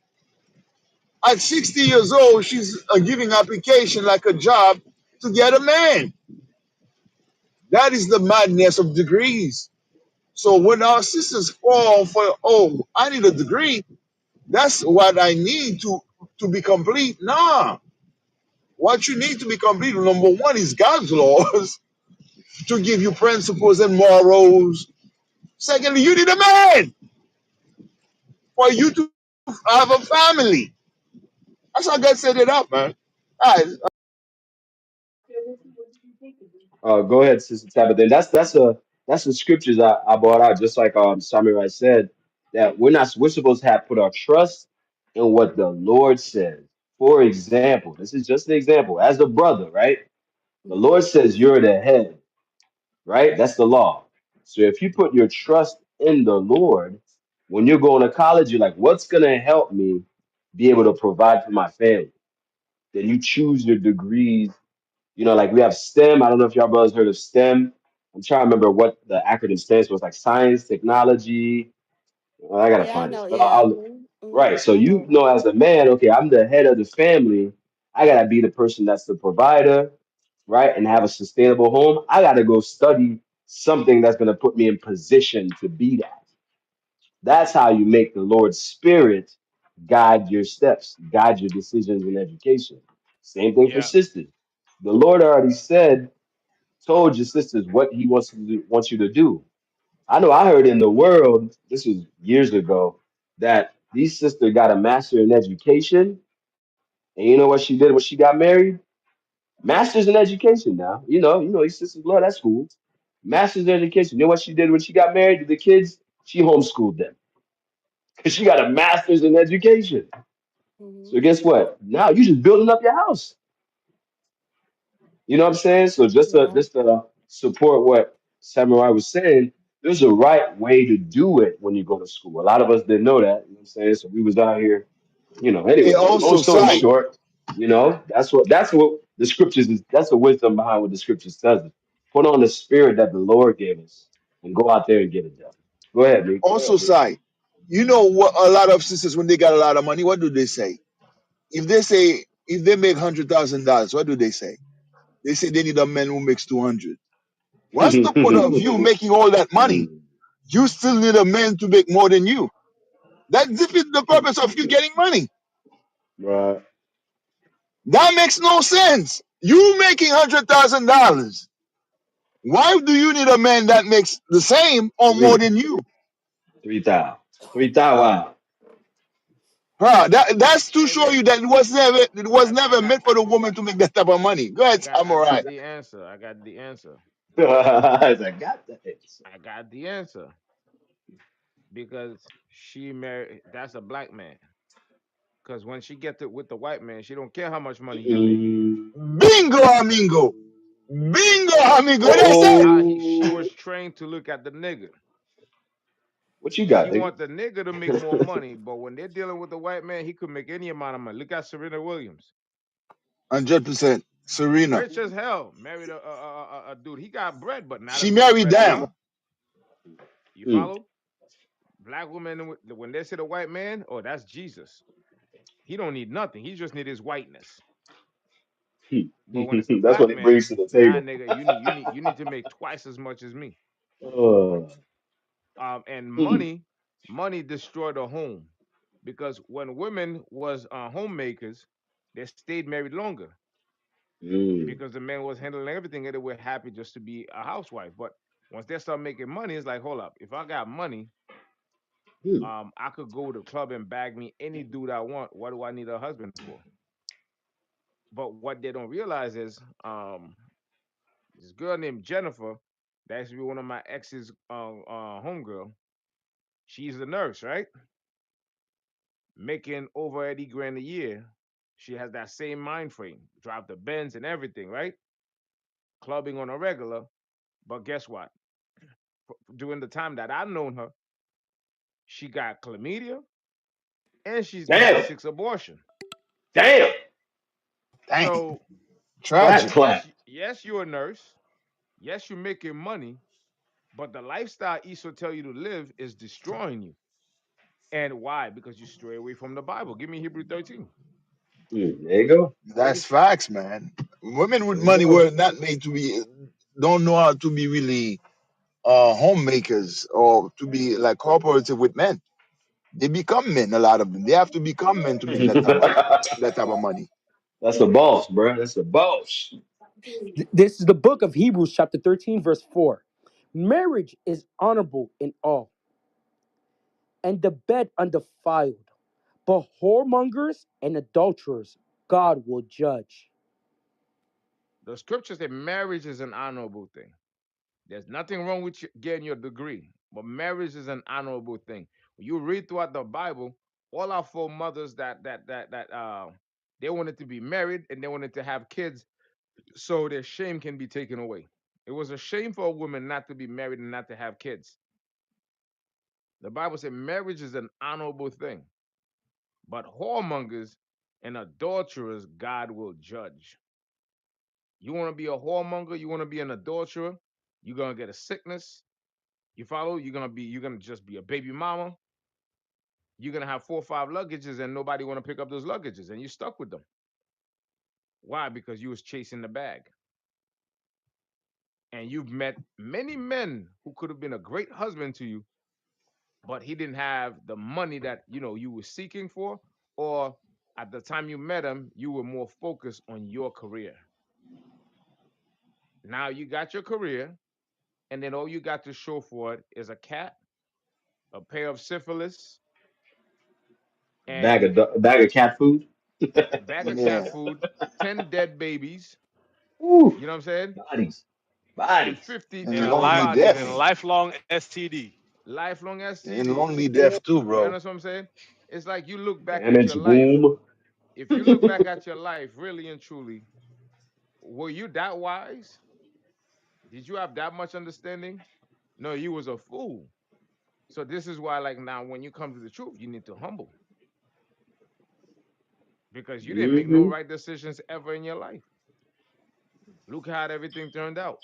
At 60 years old, she's giving application like a job to get a man. That is the madness of degrees. So when our sisters fall for, oh, I need a degree, that's what I need to be complete. Nah. What you need to be complete, number one, is God's laws to give you principles and morals. Secondly, you need a man for you to have a family. That's how God set it up, man. All right. Go ahead, Sister Tabitha. That's the scriptures I brought out, just like Samurai said, that we're supposed to have put our trust in what the Lord says. For example, this is just an example. As a brother, right? The Lord says you're the head, right? That's the law. So if you put your trust in the Lord, when you're going to college, you're like, what's gonna help me be able to provide for my family? Then you choose your degrees. You know, like we have STEM. I don't know if y'all brothers heard of STEM. I'm trying to remember what the acronym stands for. It's like science, technology. Well, I gotta Yeah, I find it. know. But Yeah. right. So I know you about know, it. as a man, okay, I'm the head of the family. I gotta be the person that's the provider, right, and have a sustainable home. I gotta go study something that's gonna put me in position to be that. That's how you make the Lord's Spirit guide your steps, guide your decisions in education. Same thing for Yeah. sisters. The Lord already said, told your sisters what He wants you to do. I know I heard in the world, this was years ago, that these sister got a master in education, and you know what she did when she got married? Masters in education now. These sisters love that school. Masters in education. You know what she did when she got married to the kids? She homeschooled them because she got a master's in education. So guess what? Now you just building up your house. You know what I'm saying? So Yeah. just to support what Samurai was saying, there's a right way to do it when you go to school. A lot of us didn't know that. You know what I'm saying? So we was out here, It anyway, long also story side. short, that's what the scriptures is, that's the wisdom behind what the scriptures tells us. Put on the spirit that the Lord gave us and go out there and get it done. Go ahead, Lee. Also side. You know what? A lot of sisters, when they got a lot of money, what do they say? If they make $100,000, what do they say? They say they need a man who makes 200. What's the point of you making all that money? You still need a man to make more than you. That defeats the purpose of you getting money. Right. That makes no sense. You making $100,000. Why do you need a man that makes the same or more Three. than you? 3,000. 3,000. Wow. Huh, that's to Hey, show look, you that it was I never got meant for the woman to make that type of money. Go ahead, I Samurai. got the answer. I got the answer. I got that answer. I got the answer because she married. That's a black man. Because when she get to with the white man, she don't care how much money he make. Mm. Bingo, amigo. Bingo, amigo. That's it. She was Oh, trained to look at the nigga. what you She got, nigga? want the nigga to make more money, but when they're dealing with the white man, he could make any amount of money. Look at Serena Williams, 100%. Serena. rich as hell, married a dude. He got bread, but not She as much married bread as down. her. You Mm. follow? Black women, when they say the white man, oh, that's Jesus. He don't need nothing. He just need his whiteness. But when it's the That's what black it brings man, to the nah, table. nigga, you need to make twice as much as me. Uh, And mm, money destroyed a home because when women was homemakers, they stayed married longer mm, because the man was handling everything and they were happy just to be a housewife. But once they start making money, it's like, hold up, if I got money, mm, I could go to the club and bag me any dude I want. What do I need a husband for? But what they don't realize is this girl named Jennifer, that used to be one of my ex's homegirl. She's a nurse, right? Making over 80 grand a year. She has that same mind frame. Drive the Benz and everything, right? Clubbing on a regular. But guess what? During the time that I've known her, she got chlamydia and she's had damn, 6 abortions. damn, Dang. So clap, Tragic. clap. yes, you're a nurse. Yes, you're making money, but the lifestyle Esau tell you to live is destroying you. And why? Because you stray away from the Bible. Give me Hebrew 13. There you go. That's facts, man. Women with There you money go. were not made to be, don't know how to be really homemakers or to be like cooperative with men. They become men, a lot of them. They have to become men to make that type of money. That's the boss, bro. That's the boss. This is the book of Hebrews, chapter 13, verse 4. Marriage is honorable in all, and the bed undefiled. But whoremongers and adulterers God will judge. The scriptures say marriage is an honorable thing. There's nothing wrong with getting your degree, but marriage is an honorable thing. When you read throughout the Bible, all our foremothers that they wanted to be married and they wanted to have kids so their shame can be taken away. It was a shame for a woman not to be married and not to have kids. The Bible said marriage is an honorable thing, but whoremongers and adulterers God will judge. You want to be a whoremonger, you want to be an adulterer, you're gonna get a sickness. You follow? You're gonna just be a baby mama. You're gonna have 4 or 5 luggages and nobody wanna pick up those luggages and you stuck with them. Why? Because you was chasing the bag. And you've met many men who could have been a great husband to you, but he didn't have the money that you were seeking for, or at the time you met him, you were more focused on your career. Now you got your career, and then all you got to show for it is a cat, a pair of syphilis, and Bag of cat food. a bag of cat Yeah. food, 10 dead babies, Ooh, you know what I'm saying? bodies, And bodies. 50 And And lonely and death. lifelong STD. lifelong And STD. lonely death too, You bro. understand what I'm saying? It's like you look back at your Damaged life. womb. If you look back at your life, really and truly, were you that wise? Did you have that much understanding? No, you was a fool. So this is why, like now, when you come to the truth, you need to humble because you didn't make no Mm-hmm. right decisions ever in your life. Look how everything turned out.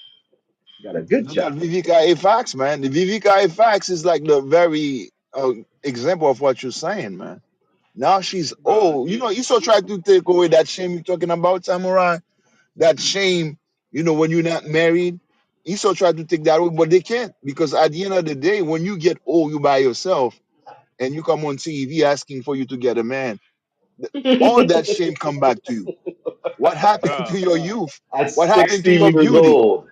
Got a good Look at job. Vivica A. Fox, man. The Vivica A. Fox is like the very example of what you're saying, man. Now she's bro. old. You know, Esau tried to take away that shame you're talking about, Samurai. That shame, when you're not married. Esau tried to take that away, but they can't because at the end of the day, when you get old, you by yourself, and you come on TV asking for you to get a man, all that shame come back to you. What happened Bro, to your youth? At What happened to 60 your years beauty? old.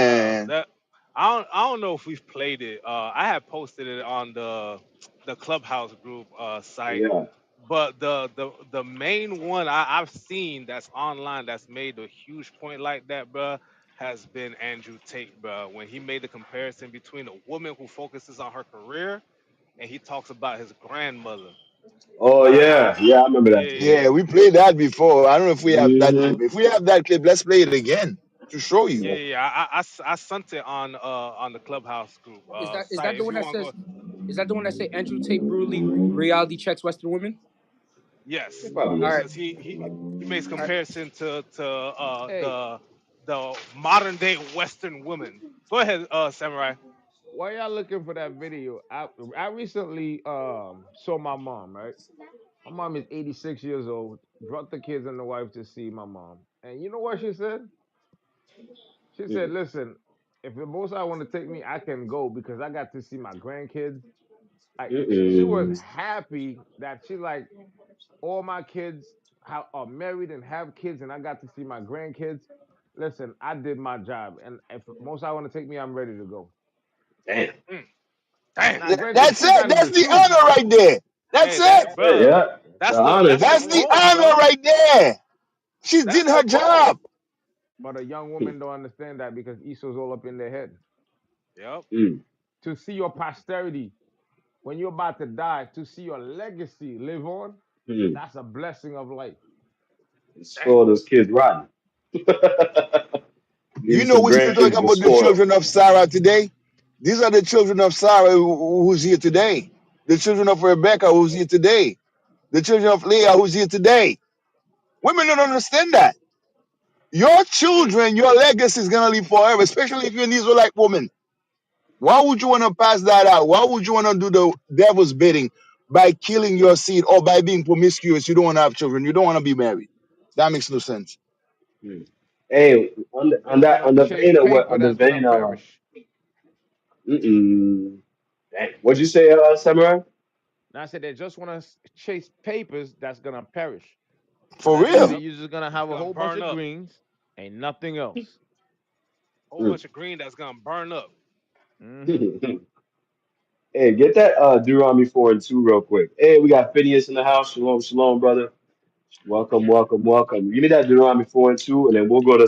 bro. Man, That I don't know if we've played it. I had posted it on the Clubhouse group site, Yeah. but the main one I've seen that's online that's made a huge point like that, bro, has been Andrew Tate, bro. When he made the comparison between a woman who focuses on her career and he talks about his grandmother, Oh about yeah. how, Yeah, I remember yeah, that too. yeah, yeah, we played that before. I don't know if we have that Hmm. clip. If we have that clip, let's play it again to show yeah, you. yeah, yeah. I sent it on the Clubhouse group Is that site. the If one you that want to says? go, Is that the one that say Andrew Tate brutally reality checks Western women? It yes, probably All is. right, because he makes all right. comparison to Hey, the modern day Western women. Go ahead, Samurai. while y'all looking for that video, I recently saw my mom, right? My mom is 86 years old, brought the kids and the wife to see my mom. And you know what she said? She said, Mm. listen, if the most I want to take me, I can go because I got to see my grandkids. Like she was Mm-mm. happy that she like all my kids are married and have kids and I got to see my grandkids. Listen, I did my job. And if most I want to take me, I'm ready to go. Damn. Mm, damn. Now, granted, That's she it. got That's the the truth. honor right there. That's Hey, it. that Yeah, bro, yeah. The honor. that's the That's the quote, honor bro. right there. She That's did the her quote. job. But a young Hmm. woman don't understand that because Esau's all up in their head. Yep. Mm. To see your posterity when you're about to die, to see your legacy live on, Mm. that's a blessing of life. And Damn. spoil those kids rotten. Give you You know, some we still talking grandkids to about the spoil. children of Sarah today. These are the children of Sarah who's here today. The children of Rebecca who's here today. The children of Leah who's here today. Women don't understand that. Your Mm, children, your legacy is gonna live forever, especially if you're an Israelite woman. Why would you want to pass that out? Why would you want to do the devil's bidding by killing your seed or by being promiscuous? You don't want to have children. You don't want to be married. That makes no sense. Mm. Hey, They want to on the chase vein of what paper on the that's gonna vein perish. mm-mm. Dang. What'd you say, Samurai? And I said they just want to chase papers that's gonna perish. So For that means real. that yep. you're just gonna have It's a gonna whole bunch burn of up. greens and nothing else. Whole Mm. bunch of green that's gonna burn up. Hmm. Hey, get that Deuteronomy 4 and 2 real quick. Hey, we got Phineas in the house. Shalom, shalom, brother. Welcome, welcome, welcome. Give me that Deuteronomy 4 and 2, and then we'll go to,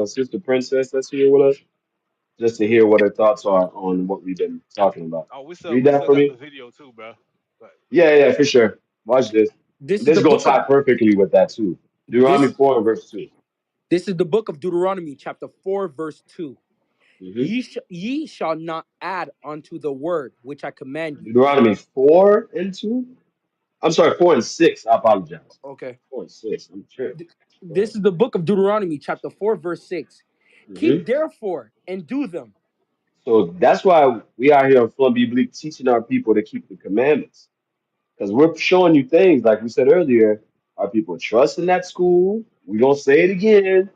Sister Princess that's here with us just to hear what her thoughts are on what we've been talking about. Oh, we still Read we that still for got the me. video too, bro. But Yeah, yeah, for sure. Watch this. This And is this the is going book to of tie perfectly with that, too. Deuteronomy this. 4 and verse 2. This is the book of Deuteronomy, chapter 4, verse 2. Hmm. Ye shall not add unto the word which I command you. Deuteronomy 4 and 2. I'm sorry, 4 and 6. I apologize. Okay. 4 and 6. I'm sure. Go ahead. This is the book of Deuteronomy, chapter 4, verse 6. Hmm. Keep therefore and do them. So that's why we out here on Flumpy Bleak teaching our people to keep the commandments. Because we're showing you things, like we said earlier, our people trust in that school. We don't say it again.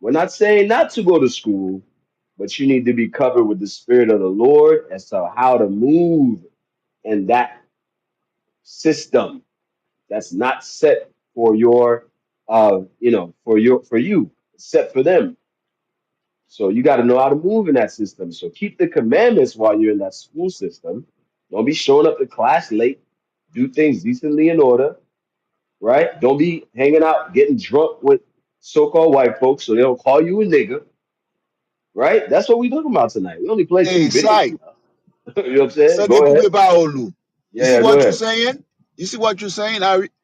We're not saying not to go to school, but you need to be covered with the Spirit of the Lord as to how to move in that system that's not set for your, for you, it's set for them. So you got to know how to move in that system. So keep the commandments while you're in that school system. Don't be showing up to class late. Do things decently in order, right? Don't be hanging out getting drunk with so-called white folks so they don't call you a nigga, right? That's what we talking about tonight. We only play Hey, stupidity, Sai, bro. You know what I'm saying? ça de Go coupe ahead. Paolo. You Yeah, see yeah, go what you're ahead. saying? You see what you're saying?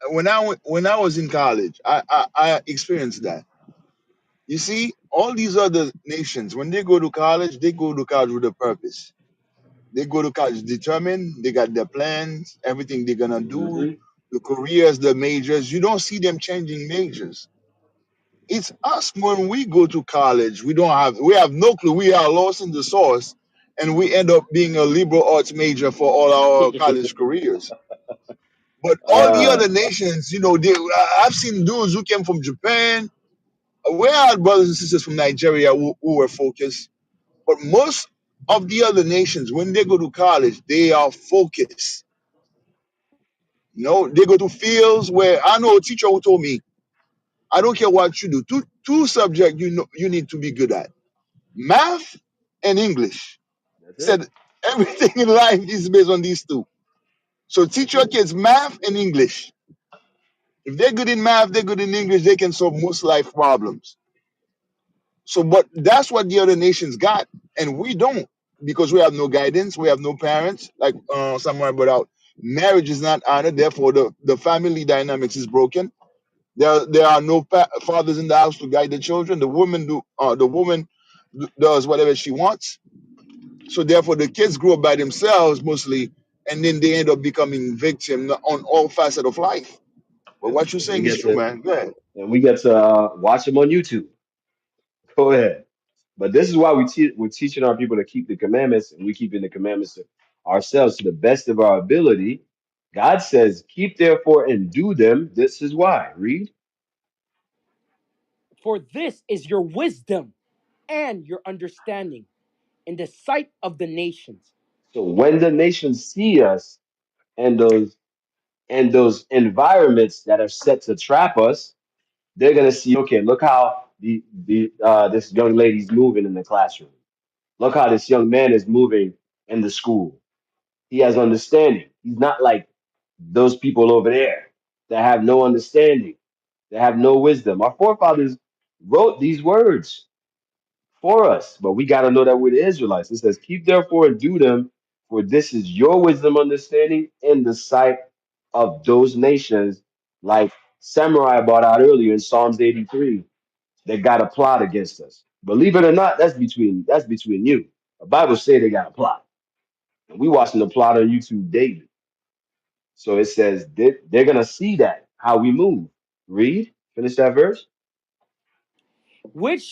When I was in college, I experienced that. You see, all these other nations, when they go to college with a purpose. They go to college determined, they got their plans, everything they're gonna do, Hmm. the careers, the majors. You don't see them changing majors. It's us when we go to college, we have no clue. We are lost in the source, and we end up being a liberal arts major for all our college careers. But all the uh, other nations, I've seen dudes who came from Japan. We had brothers and sisters from Nigeria who were focused. But most of the other nations, when they go to college, they are focused. They go to fields where I know a teacher who told me, I don't care what you do, two subjects you need to be good at: math and English. that's it. Said everything in life is based on these two. So teach That's your it. kids math and English. If they're good in math, they're good in English, they can solve most life problems. So, but that's what the other nations got, and we don't, because we have no guidance, we have no parents. Like someone brought out, marriage is not honored, therefore the family dynamics is broken. There are no fathers in the house to guide the children. The woman does whatever she wants. So therefore, the kids grow up by themselves mostly, and then they end up becoming victim on all facets of life. But Yep. what you're And we saying is get true, to man. Yeah. watch them on YouTube. Go ahead. But this is why we're teaching our people to keep the commandments, and we keeping the commandments ourselves to the best of our ability. God says, "Keep therefore and do them." This is why. Read. For this is your wisdom and your understanding in the sight of the nations. So when the nations see us and those environments that are set to trap us, they're gonna see, okay, look how the this young lady's moving in the classroom. Look how this young man is moving in the school. He has understanding. He's not like those people over there that have no understanding, that have no wisdom. Our forefathers wrote these words for us, but we got to know that we're the Israelites. It says, "Keep therefore and do them, for this is your wisdom, understanding in the sight of those nations," like Samurai brought out earlier in Psalms 83, that got a plot against us. Believe it or not, that's between you. The Bible say they got a plot. And we watching the plot on YouTube daily. So it says they're gonna see that how we move. Read, finish that verse. Which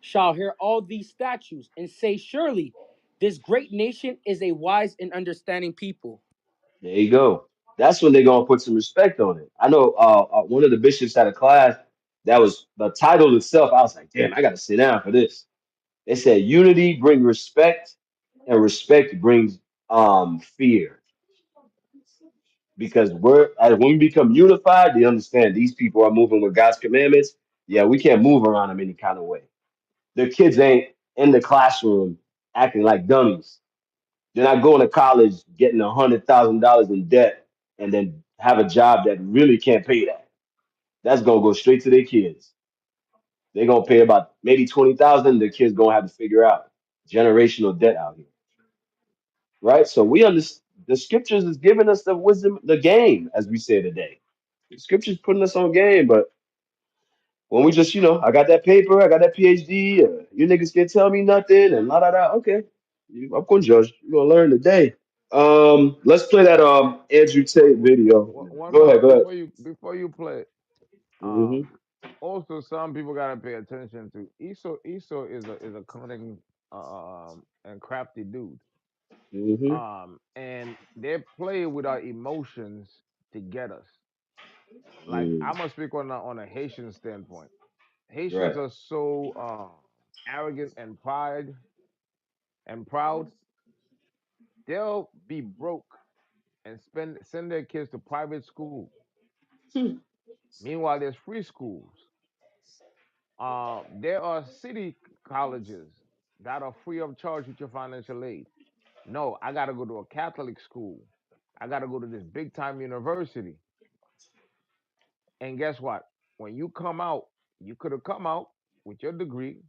shall hear all these statutes and say, surely this great nation is a wise and understanding people. There you go. That's when they're gonna put some respect on it. I know one of the bishops had a class that was the title itself. I was like, damn, I gotta sit down for this. They said unity bring respect, and respect brings fear. Because when we become unified, they understand these people are moving with God's commandments. Yeah, we can't move around them any kind of way. The kids ain't in the classroom acting like dummies. They're not going to college getting $100,000 in debt and then have a job that really can't pay that. That's gonna go straight to their kids. They're gonna pay about maybe 20,000. The kids gonna have to figure out generational debt out here, right? So we understand the scriptures is giving us the wisdom, the game, as we say today. The scriptures putting us on game, but when we just, I got that paper, I got that PhD, you niggas can't tell me nothing, and la da da. Okay, I'm gonna judge. You're gonna learn today. Let's play that Andrew Tate video. One Go ahead, more go ahead. before you play. Mm-hmm. Also, some people gotta pay attention to Esau. Esau is a cunning and crafty dude. Mm-hmm. And they play with our emotions to get us. Like Mm. I'm gonna speak on a Haitian standpoint. Haitians Right. are so arrogant and proud. They'll be broke and send their kids to private school. Meanwhile, there's free schools. There are city colleges that are free of charge with your financial aid. No, I got to go to a Catholic school. I got to go to this big time university. And guess what? When you come out, you could have come out with your degree,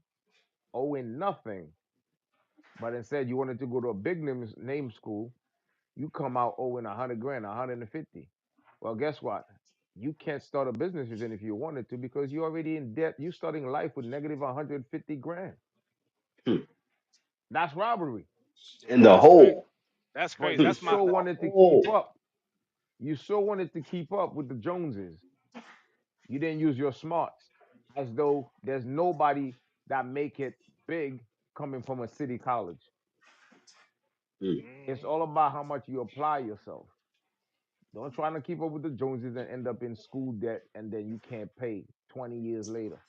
owing nothing, but instead you wanted to go to a big name school. You come out owing 100 grand, 150. Well, guess what? You can't start a business even if you wanted to because you're already in debt. You're starting life with negative 150 grand. Hmm. That's robbery. In the That's crazy. hole. That's But crazy. you That's my so The wanted to keep hole. up. You so wanted to keep up with the Joneses. You didn't use your smarts as though there's nobody that make it big coming from a city college. Mm. It's Mm-hmm. all about how much you apply yourself. Don't try to keep up with the Joneses and end up in school debt and then you can't pay 20 years later.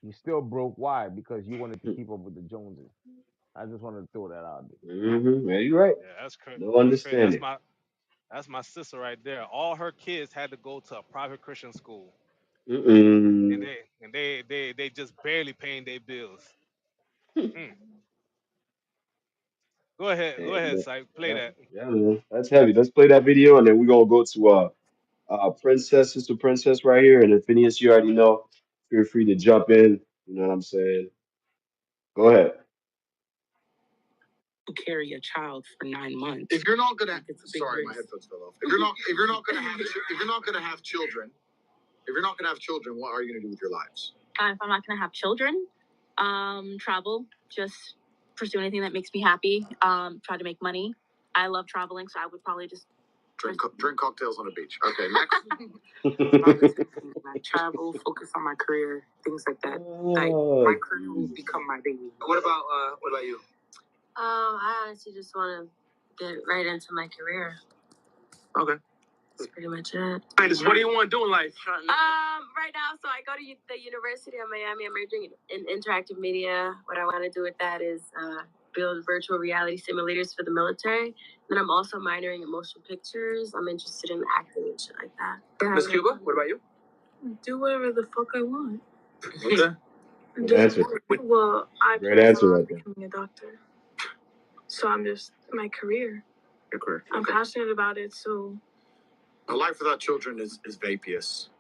You still broke. Why? Because you wanted to keep up with the Joneses. I just wanted to throw that out there. Mm-hmm. Yeah, you're right. Yeah, that's crazy. No That's crazy. understanding. That's my sister right there. All her kids had to go to a private Christian school, and Mm-mm. they just barely paying their bills. Mm. Go Hey, ahead, man. Syke. Play Yeah, that. yeah, man. That's heavy. Let's play that video, and then we're gonna go to Princess, Sister Princess right here. And if Phineas, you already know, feel free to jump in. You know what I'm saying? Go ahead. Carry a child for 9 months. If you're not gonna, It's a big sorry, my risk. headphones fell off. If you're not gonna have, if you're not gonna have children, if you're not gonna have children, what are you gonna do with your lives? If I'm not gonna have children, travel, just pursue anything that makes me happy. Try to make money. I love traveling, so I would probably just Drink cocktails on a beach. Okay, next. probably the same thing. Like travel, focus on my career, things like that. Like my Oh, career will Jesus. become my baby. What about you? I honestly just want to get right into my career. Okay. That's pretty much it. What do you want to do in life? Right now, so I go to the University of Miami. I'm majoring in interactive media. What I want to do with that is build virtual reality simulators for the military. Then I'm also minoring in motion pictures. I'm interested in acting and shit like that. Miss Cuba, what about you? Do whatever the fuck I want. Okay. Good answer. Well, I Great plan answer on right there. becoming a doctor. So I'm just my career. Your career. I'm passionate about it, so A life without children is vapious,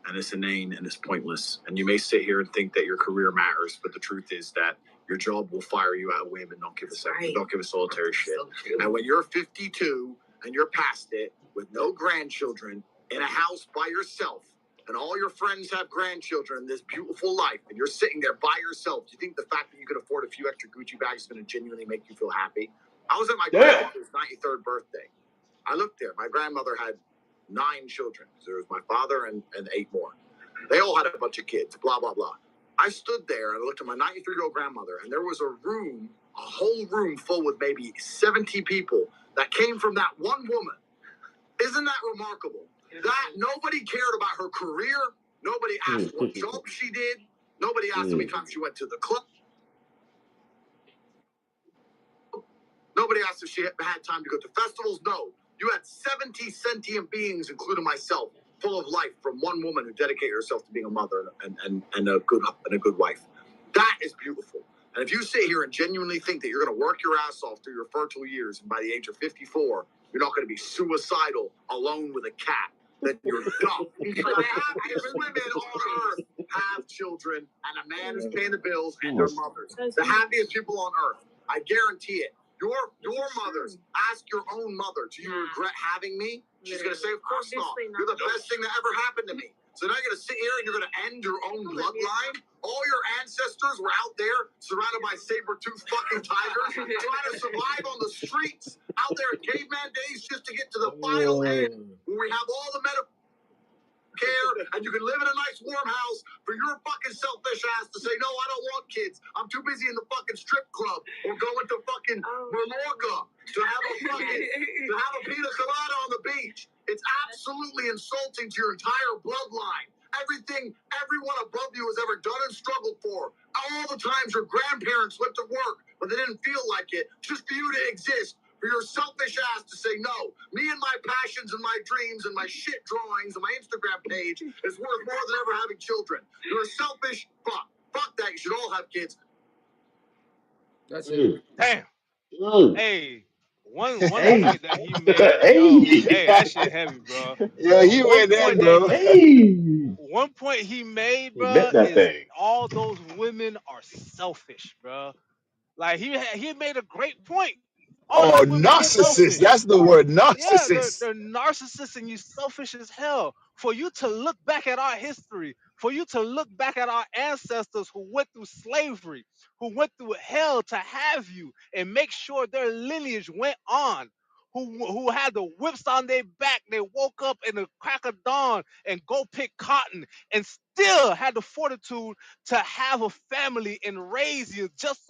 and it's inane, and it's pointless. And you may sit here and think that your career matters, but the truth is that your job will fire you out of whim and don't give a second, right. Don't give a solitary shit. So and when you're 52 and you're past it with no grandchildren in a house by yourself, and all your friends have grandchildren, this beautiful life, and you're sitting there by yourself, do you think the fact that you could afford a few extra Gucci bags is going to genuinely make you feel happy? I was at my Yeah. grandfather's 93rd birthday. I looked there. My grandmother had 9 children. There was my father and 8 more. They all had a bunch of kids, blah, blah, blah. I stood there and I looked at my 93-year-old grandmother, and there was a room, a whole room full with maybe 70 people that came from that one woman. Isn't that remarkable? That nobody cared about her career. Nobody asked what job she did. Nobody asked how many times she went to the club. Nobody asked if she had time to go to festivals. No. You had 70 sentient beings, including myself, full of life from one woman who dedicated herself to being a mother and a good wife. That is beautiful. And if you sit here and genuinely think that you're going to work your ass off through your fertile years, and by the age of 54, you're not going to be suicidal alone with a cat, then you're dumb. The happiest women on earth have children, and a man who's paying the bills and their mothers. The happiest people on earth. I guarantee it. Your mothers, ask your own mother, do you regret having me? She's going to say, of course not. You're the best thing that ever happened to me. So now you're going to sit here and you're going to end your own bloodline? All your ancestors were out there surrounded by saber-toothed fucking tigers trying to survive on the streets out there in caveman days just to get to the final end where we have all the medical care and you can live in a nice warm house for your fucking selfish ass to say, no, I don't want kids. I'm too busy in the fucking strip club or going to fucking Mallorca to have a pina colada on the beach. It's absolutely insulting to your entire bloodline. Everything everyone above you has ever done and struggled for. All the times your grandparents went to work, but they didn't feel like it, just for you to exist. For your selfish ass to say no. Me and my passions and my dreams and my shit drawings and my Instagram page is worth more than ever having children. You're a selfish fuck. Fuck that. You should all have kids. That's it. Damn. Mm. Hey, one Hey. point that he made, yo, Hey. hey, that shit heavy, bro. Yo, But he went in, bro. Hey. one point he made, He meant bro, that is thing. all those women are selfish, bro. Like he made a great point. All Oh, those women are narcissist. selfish. That's the word, Yeah, narcissist. they're narcissists and you selfish as hell. For you to look back at our history, for you to look back at our ancestors who went through slavery, who went through hell to have you and make sure their lineage went on, who had the whips on their back. They woke up in the crack of dawn and go pick cotton and still had the fortitude to have a family and raise you just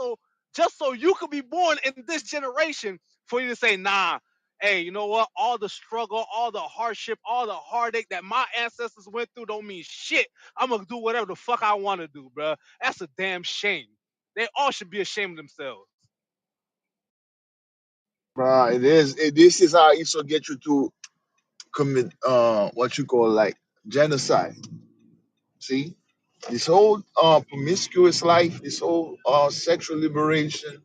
so you could be born in this generation for you to say, nah, hey, you know what? All the struggle, all the hardship, all the heartache that my ancestors went through don't mean shit. I'm gonna do whatever the fuck I want to do, bro. That's a damn shame. They all should be ashamed of themselves. It is. This is how Esau get you to commit what you call like genocide. See, this whole promiscuous life, this whole sexual liberation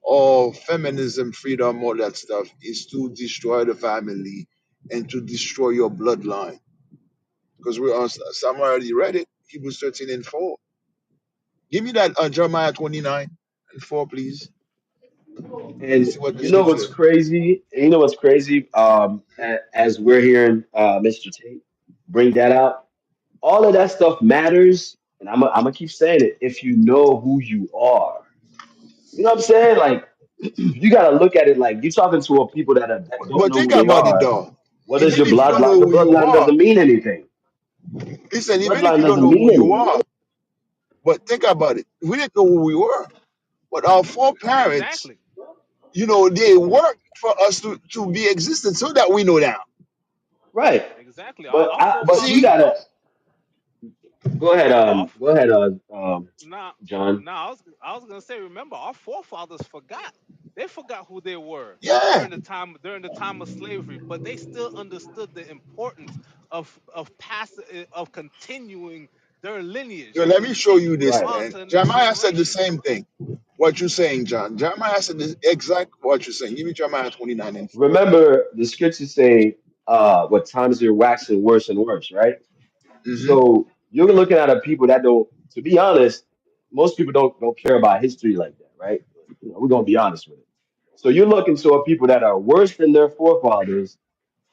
or feminism, freedom, all that stuff is to destroy the family and to destroy your bloodline. Because we are some already read it, Hebrews 13 and 4. Give me that Jeremiah 29 and 4, please. Let's And see what the you know scripture what's says. crazy? You know what's crazy? As we're hearing Mr. Tate bring that out, all of that stuff matters, and I'm gonna keep saying it. If you know who you are, you know what I'm saying? Like you gotta look at it like you're talking to a people that don't But know think who they about it are. though. What is Even your if you don't bloodline? know The who you bloodline are, doesn't mean anything. listen, even if Bloodline you don't doesn't know mean who you anything. are, but think about it. We didn't know who we were. But our foreparents, Exactly. they worked for us to be existent so that we know now. Right. Exactly. Our, But our But but you forefathers, see, our gotta go ahead. our Go ahead. now John. now I was gonna say, remember, our forefathers forgot. They forgot who they were yeah. during the time of slavery, but they still understood the importance of continuing their lineage, Yo, to let me show continue you it this, Right. on man. to the next Jeremiah said the generation. same thing. What you're saying, John. Jeremiah said the exact what you're saying. Give me Jeremiah 29 and 4. Remember the scriptures say, what times are waxing worse and worse, right? Hmm. So you're looking at a people that don't, to be honest, most people don't care about history like that, right? You know, we're gonna be honest with it. So you're looking to a people that are worse than their forefathers,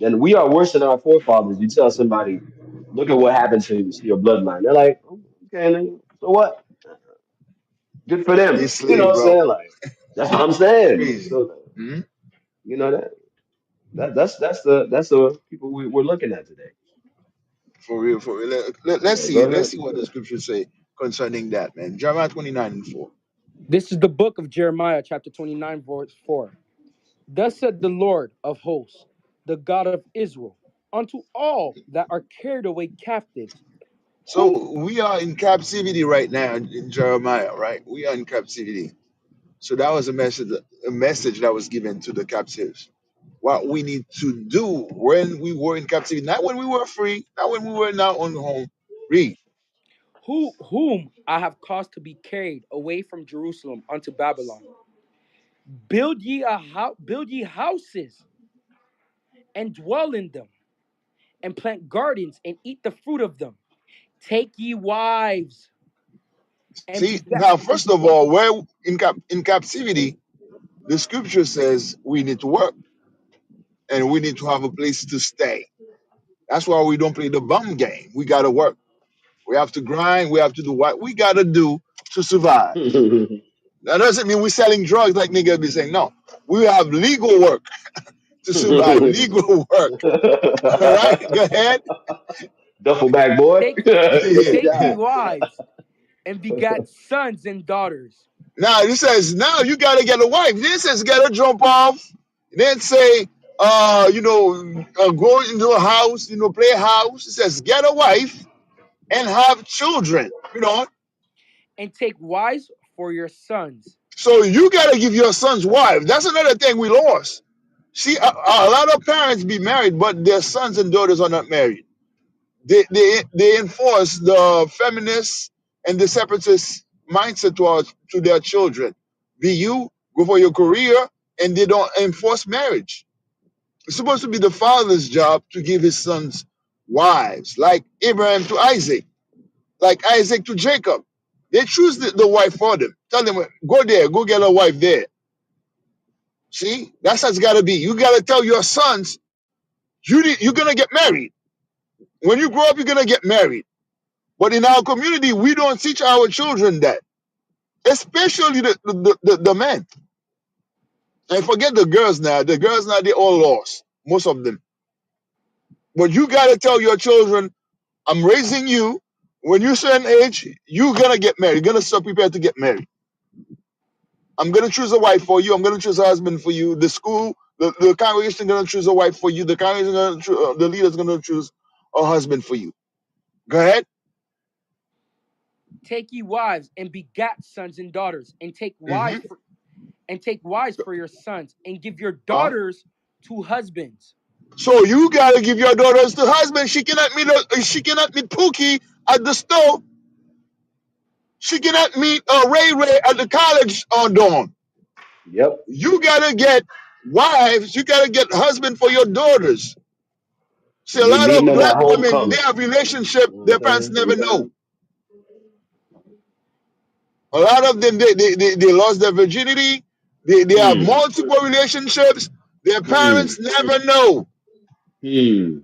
then we are worse than our forefathers. You tell somebody, look at what happened to your bloodline. They're like, "Oh, okay, then, so what? Good for them. They You know slave, what I'm bro. saying? Like, that's what I'm saying. Crazy. So, Hmm. you know that's the people we're looking at today. For real, for real. Let's Yeah, go see. Let's ahead. see what the scriptures say concerning that, man. Jeremiah 29 and 4. This is the book of Jeremiah, chapter 29, verse 4. Thus said the Lord of hosts, the God of Israel, unto all that are carried away captives, who So we are in captivity right now in Jeremiah, right? We are in captivity. So that was a message that was given to the captives. What we need to do when we were in captivity, not when we were free, not when we were in our own home. Read. whom I have caused to be carried away from Jerusalem unto Babylon. Build ye houses and dwell in them, and plant gardens and eat the fruit of them. Take ye wives and See, beget now and first of beget. all, we're in captivity, the scripture says we need to work and we need to have a place to stay. That's why we don't play the bum game. We gotta work. We have to grind, we have to do what we gotta do to survive. That doesn't mean we're selling drugs like niggas be saying. No, we have legal work to survive. Legal work. All right, go ahead. Duffel bag boy. Take Yeah. take ye Yeah. wives and begat sons and daughters. Now this says now you gotta get a wife. This says gotta jump off. Then say, go into a house, play a house. It says get a wife and have children. And take wives for your sons. So you gotta give your sons wife. That's another thing we lost. See, a lot of parents be married, but their sons and daughters are not married. They enforce the feminist and the separatist mindset to their children. Be you, go for your career, and they don't enforce marriage. It's supposed to be the father's job to give his sons wives, like Abraham to Isaac, like Isaac to Jacob. They choose the wife for them. Tell them, go there, go get a wife there. See, that's how it's got to be. You got to tell your sons, you're going to get married. When you grow up, you're going to get married. But in our community, we don't teach our children that, especially the men. And forget the girls now. The girls now, they all lost. Most of them. But you gotta tell your children, I'm raising you. When you're a certain age, you're gonna get married. You're gonna start prepared to get married. I'm gonna choose a wife for you. I'm gonna choose a husband for you. The school, the congregation gonna choose a wife for you. The congregation the leader's gonna choose a husband for you. Go ahead. Take ye wives and begat sons and daughters, and Hmm. take wives for your sons, and give your Uh, daughters to husbands. so you gotta give your daughters to husband. She cannot meet Pookie at the store. She cannot meet Ray Ray at the college on dawn. Yep. You gotta get wives. You gotta get husband for your daughters. See, a You lot meeting of them at black women, they homecoming. have relationship You know their what I'm parents saying? never know. A lot of them, they lost their virginity. They have Hmm. multiple relationships. Their Hmm. parents never know. Hmm.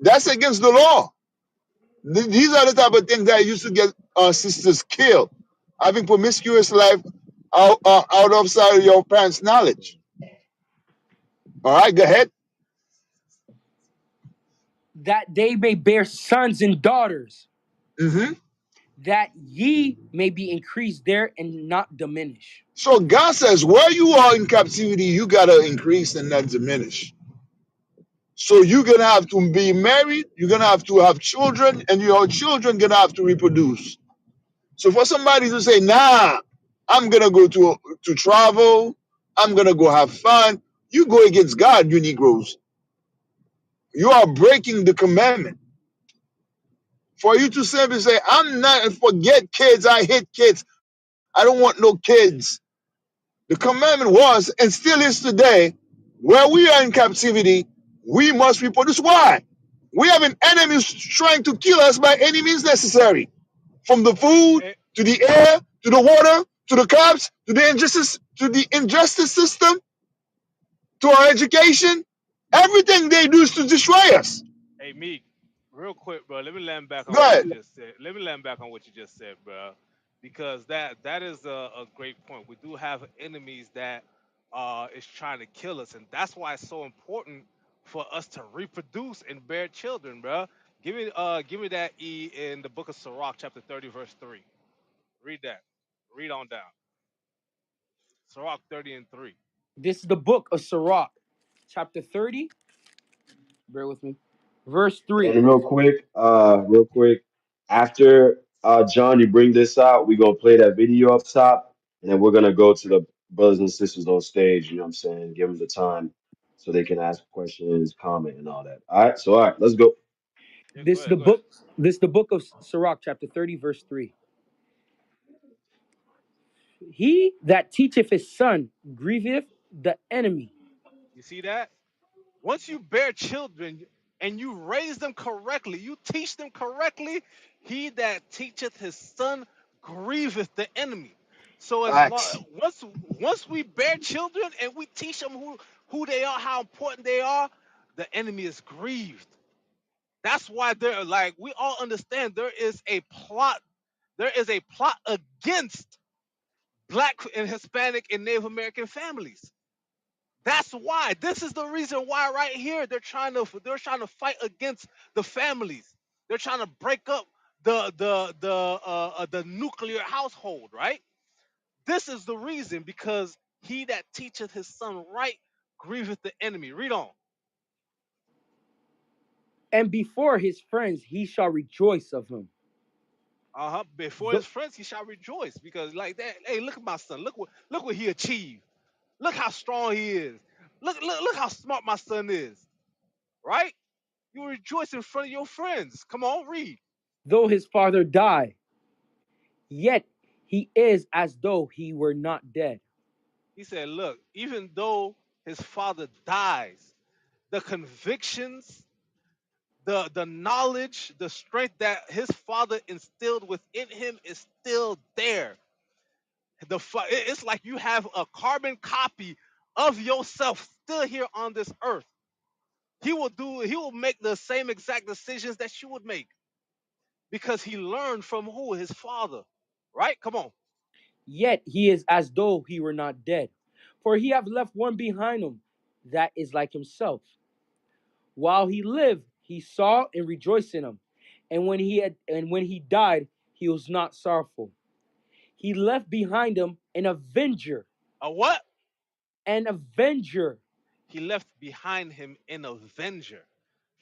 That's against the law. These are the type of things that used to get our sisters killed. Having promiscuous life out of sight of your parents' knowledge. All right, go ahead. That they may bear sons and daughters, Hmm. that ye may be increased there and not diminish. So God says, where you are in captivity, you gotta increase and not diminish. So you're gonna have to be married, you're gonna have to have children, and your children gonna have to reproduce. So for somebody to say, nah, I'm gonna go to travel, I'm gonna go have fun, you go against God, you Negroes. You are breaking the commandment. For you to simply say, I'm not forget kids, I hate kids, I don't want no kids. The commandment was and still is today, where we are in captivity, we must reproduce. Why? We have an enemy trying to kill us by any means necessary. From the food Hey, to the air to the water to the cops to the injustice system to our education. Everything they do is to destroy us. hey, Meek, real quick, bro. Let me land back on Go what you ahead. just said. Let me land back on what you just said, bro, because that is a great point. We do have enemies that is trying to kill us, and that's why it's so important for us to reproduce and bear children, bro. Give me that E in the book of Sirach, chapter 30, verse 3. Read that. Read on down. Sirach 30 and 3. This is the book of Sirach, chapter 30. Bear with me. Verse 3. And real quick, after John, you bring this out, we gonna play that video up top, and then we're gonna go to the brothers and sisters on stage. You know what I'm saying? Give them the time so they can ask questions, comment, and all that. All right, let's go. Yeah, go This ahead, the go ahead. book. This the book of Sirach, chapter 30, verse 3. He that teacheth his son grieveth the enemy. You see that? Once you bear children and you raise them correctly, you teach them correctly, he that teacheth his son grieveth the enemy. So as long Facts. once we bear children and we teach them who they are, how important they are, the enemy is grieved. That's why they're like we all understand there is a plot against black and Hispanic and Native American families. That's why. This is the reason why right here they're trying to fight against the families. They're trying to break up the nuclear household, right? This is the reason because he that teacheth his son right grieveth the enemy. Read on. And before his friends he shall rejoice of him. Uh-huh. Before his Th- friends he shall rejoice because like that. Hey, look at my son. Look what he achieved. Look how strong he is. Look how smart my son is. Right? You rejoice in front of your friends. Come on, read. Though his father die, yet he is as though he were not dead. He said, look, even though his father dies, the convictions, the knowledge, the strength that his father instilled within him is still there. It's like you have a carbon copy of yourself still here on this earth. He will make the same exact decisions that you would make because he learned from who? His father. Right? Come on. Yet he is as though he were not dead. For he have left one behind him that is like himself. While he lived, he saw and rejoiced in him. And when he died, he was not sorrowful. He left behind him an avenger, A what? an avenger. He left behind him an avenger.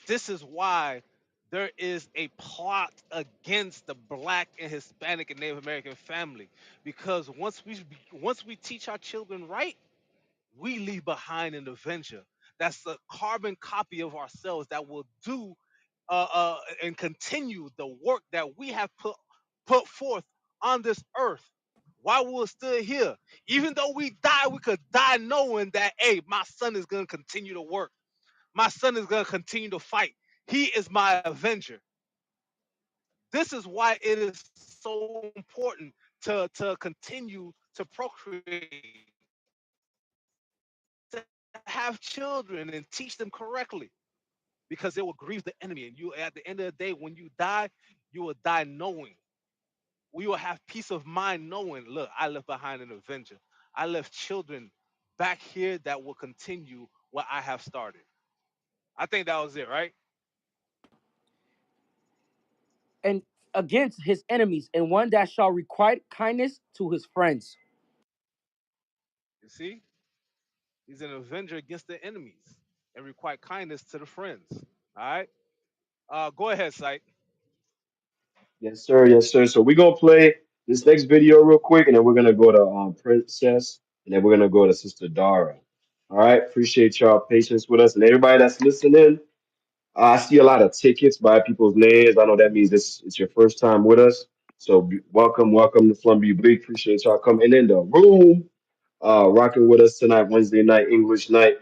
This is why there is a plot against the black and Hispanic and Native American family, because once we teach our children right, we leave behind an avenger. That's a carbon copy of ourselves that will do and continue the work that we have put forth on this earth. While we're still here, even though we die, we could die knowing that, hey, my son is gonna continue to work. My son is gonna continue to fight. He is my avenger. This is why it is so important to continue to procreate, to have children and teach them correctly, because it will grieve the enemy. And you, at the end of the day, when you die, you will die knowing. We will have peace of mind knowing, look, I left behind an avenger. I left children back here that will continue what I have started. I think that was it, right? And against his enemies, and one that shall requite kindness to his friends. You see, he's an avenger against the enemies and requite kindness to the friends. All right. Go ahead, Sight. Yes, sir. Yes, sir. So we're gonna play this next video real quick, and then we're gonna go to Princess, and then we're gonna go to Sister Dara. All right. Appreciate y'all patience with us, and everybody that's listening. I see a lot of tickets by people's names. I know that means it's your first time with us. So welcome, welcome to Flumby Bleak. Appreciate y'all coming in the room, rocking with us tonight, Wednesday night, English night.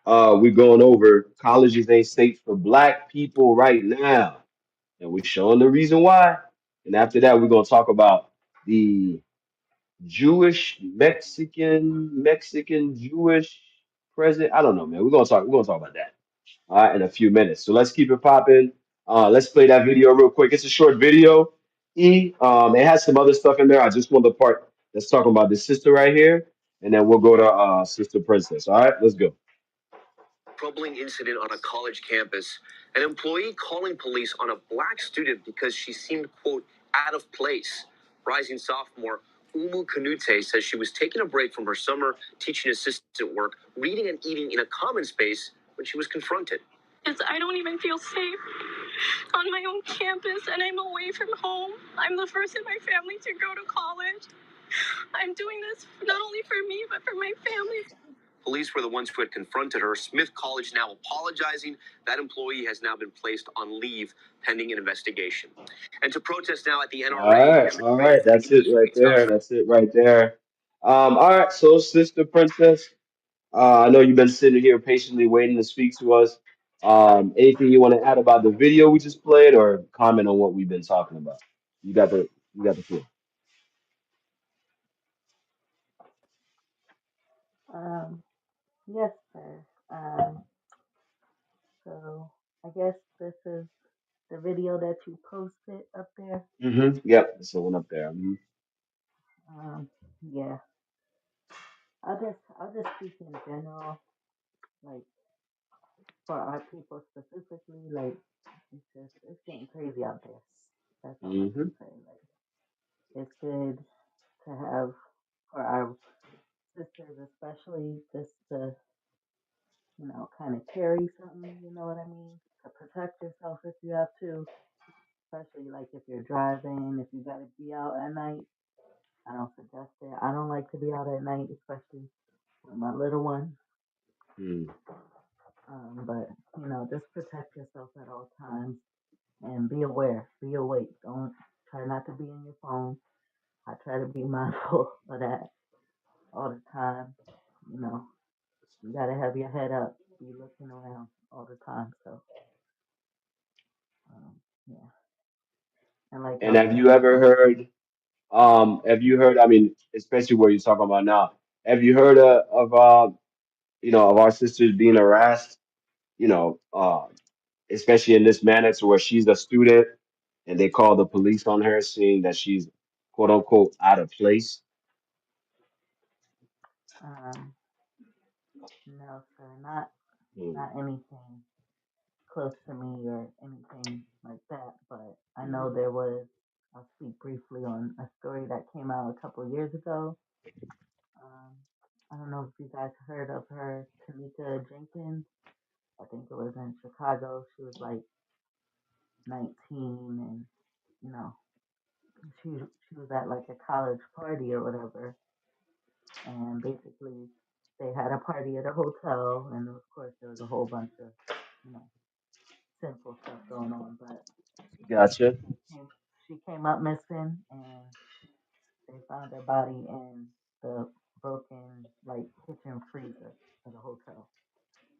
We going over colleges ain't safe for black people right now, and we're showing the reason why. And after that, we're gonna talk about the Jewish Mexican Jewish president. I don't know, man. We're gonna talk about that in a few minutes. So let's keep it popping. Let's play that video real quick. It's a short video. It has some other stuff in there. I just want the part that's talking about this sister right here, and then we'll go to Sister Princess. All right, let's go. Troubling incident on a college campus. An employee calling police on a black student because she seemed, quote, out of place. Rising sophomore Umu Kanute says she was taking a break from her summer teaching assistant work, reading and eating in a common space when she was confronted. Yes, I don't even feel safe on my own campus, and I'm away from home. I'm the first in my family to go to college. I'm doing this not only for me, but for my family. Police were the ones who had confronted her. Smith College now apologizing. That employee has now been placed on leave pending an investigation. And to protest now at the NRA. All right. That's it right there. That's it right there. All right. So, Sister Princess, I know you've been sitting here patiently waiting to speak to us. Anything you want to add about the video we just played, or comment on what we've been talking about? You got the floor. Um, yes, sir. So I guess this is the video that you posted up there. Yep. There's the one up there. Um, yeah, I'll just speak in general, like for our people specifically, like it's getting crazy out there. That's all I hmm can say. Like it's good to have for our sisters, especially just to kind of carry something. You know what I mean? To protect yourself if you have to, especially like if you're driving, if you got to be out at night. I don't suggest it. I don't like to be out at night, especially with my little one. mm But just protect yourself at all times and be aware, be awake. Don't try not to be in your phone. I try to be mindful of that all the time. You know, you gotta have your head up, be looking around all the time. So, yeah. And like I And was have you saying, ever heard? Have you heard? I mean, especially where you're talking about now. Have you heard of our sisters being harassed? You know, especially in this manner, to where she's a student and they call the police on her, saying that she's quote unquote out of place. um, No, sir, not Hmm. not anything close to me or anything like that. But I Hmm. know there was. I'll speak briefly on a story that came out a couple of years ago. Um, I don't know if you guys heard of her, Tamika Jenkins. I think it was in Chicago. She was like 19, and you know, she she was at like a college party or whatever, and basically they had a party at a hotel, and of course there was a whole bunch of you know sinful stuff going on. But Gotcha. came, she came up missing, and they found her body in the broken like kitchen freezer of the hotel,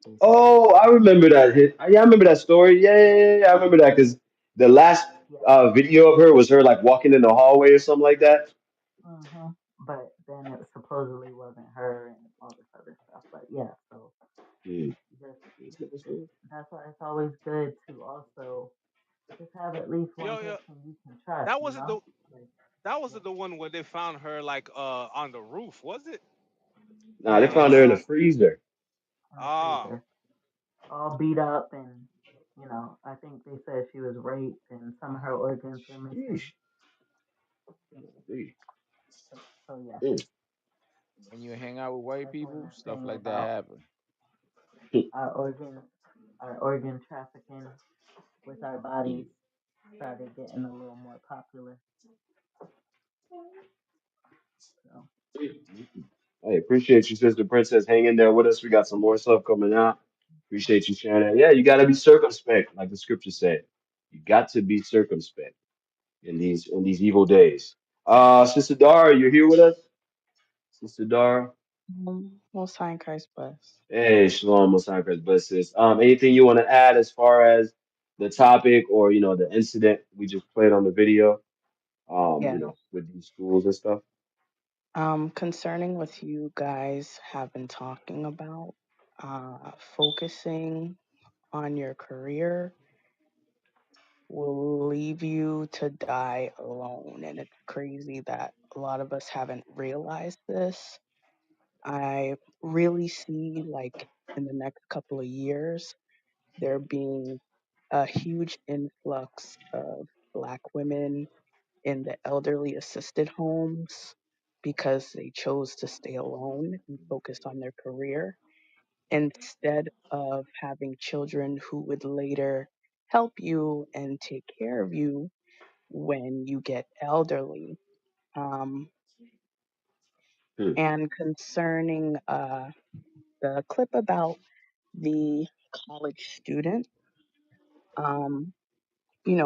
basically. Oh, I remember that hit. Yeah, I remember that story. Yeah, yeah, yeah, yeah, I remember that because the last Yeah. video of her was her like walking in the hallway or something like that. But then it supposedly wasn't her and all this other stuff. But yeah, so Hmm. just that's why it's always good to also just have at least one Yo, yo, person you can trust, that you wasn't know? the Like, that yeah, wasn't the one where they found her like on the roof, was it? Nah, they And found her in the freezer. in the ah, freezer, all beat up, and I think they said she was raped and some of her organs were missing. Sheesh. Golly. So yeah, Hmm. When you hang out with white that's when people, the stuff thing like that about happen. our organ, our organ trafficking with our bodies started getting a little more popular. So Hey, appreciate you, Sister Princess, hanging there with us. We got some more stuff coming out. Appreciate you sharing that. Yeah, you got to be circumspect, like the scripture said. You got to be circumspect in these evil days. Sister Dara, you're here with us, Sister Dara. Most High in Christ bless. Hey, Shalom, Most High Christ bless sis. Anything you want to add as far as the topic or the incident we just played on the video? Yeah. With these schools and stuff. Concerning what you guys have been talking about, focusing on your career will leave you to die alone. And it's crazy that a lot of us haven't realized this. I really see, like, in the next couple of years, there being a huge influx of Black women in the elderly assisted homes because they chose to stay alone and focus on their career instead of having children who would later help you and take care of you when you get elderly. Um, Hmm. and concerning the clip about the college student, um,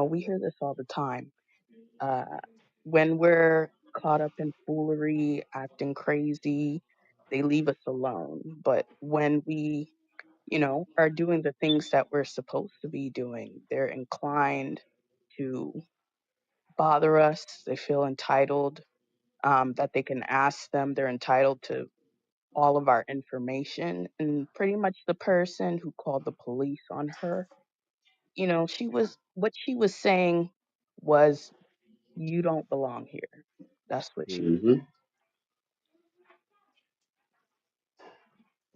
we hear this all the time. Uh, when we're caught up in foolery, acting crazy, they leave us alone. But when we, are doing the things that we're supposed to be doing, they're inclined to bother us. They feel entitled, that they can ask them. They're entitled to all of our information. And pretty much the person who called the police on her, what she was saying was, you don't belong here. That's what she was Hmm.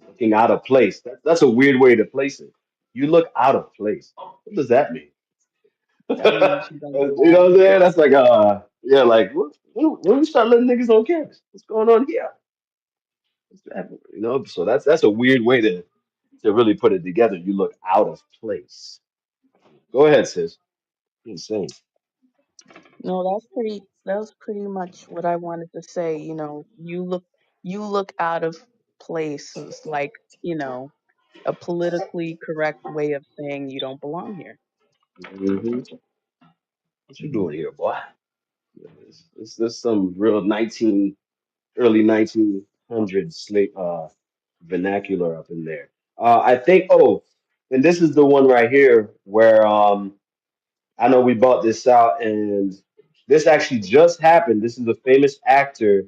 Looking out of place. That's a weird way to place it. You look out of place. What does that mean? you That means you don't know what I'm belong. saying? That's like yeah, like when we start letting niggas on campus, what's going on here? What's that? So that's a weird way to really put it together. You look out of place. Go ahead, sis. Insane. No, that was pretty much what I wanted to say. You look out of place. It's like, you know, a politically correct way of saying you don't belong here. Hmm. What you doing here, boy? It's some real early 1900s vernacular up in there. I think. Oh, and this is the one right here where I know we bought this out, and this actually just happened. This is a famous actor.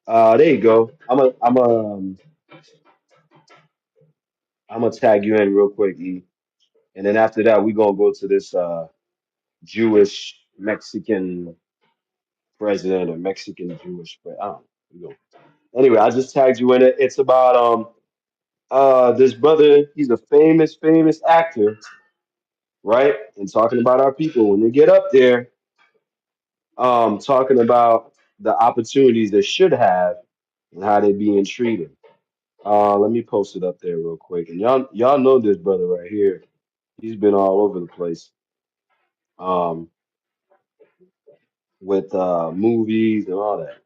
There you go. I'm gonna tag you in real quick, E. And then after that, we gonna go to this Jewish Mexican president or Mexican Jewish. I don't know. Anyway, I just tagged you in it. It's about This brother, he's a famous actor, right? And talking about our people when they get up there, talking about the opportunities they should have and how they're being treated. Let me post it up there real quick. And y'all know this brother right here. He's been all over the place. Um, with movies and all that.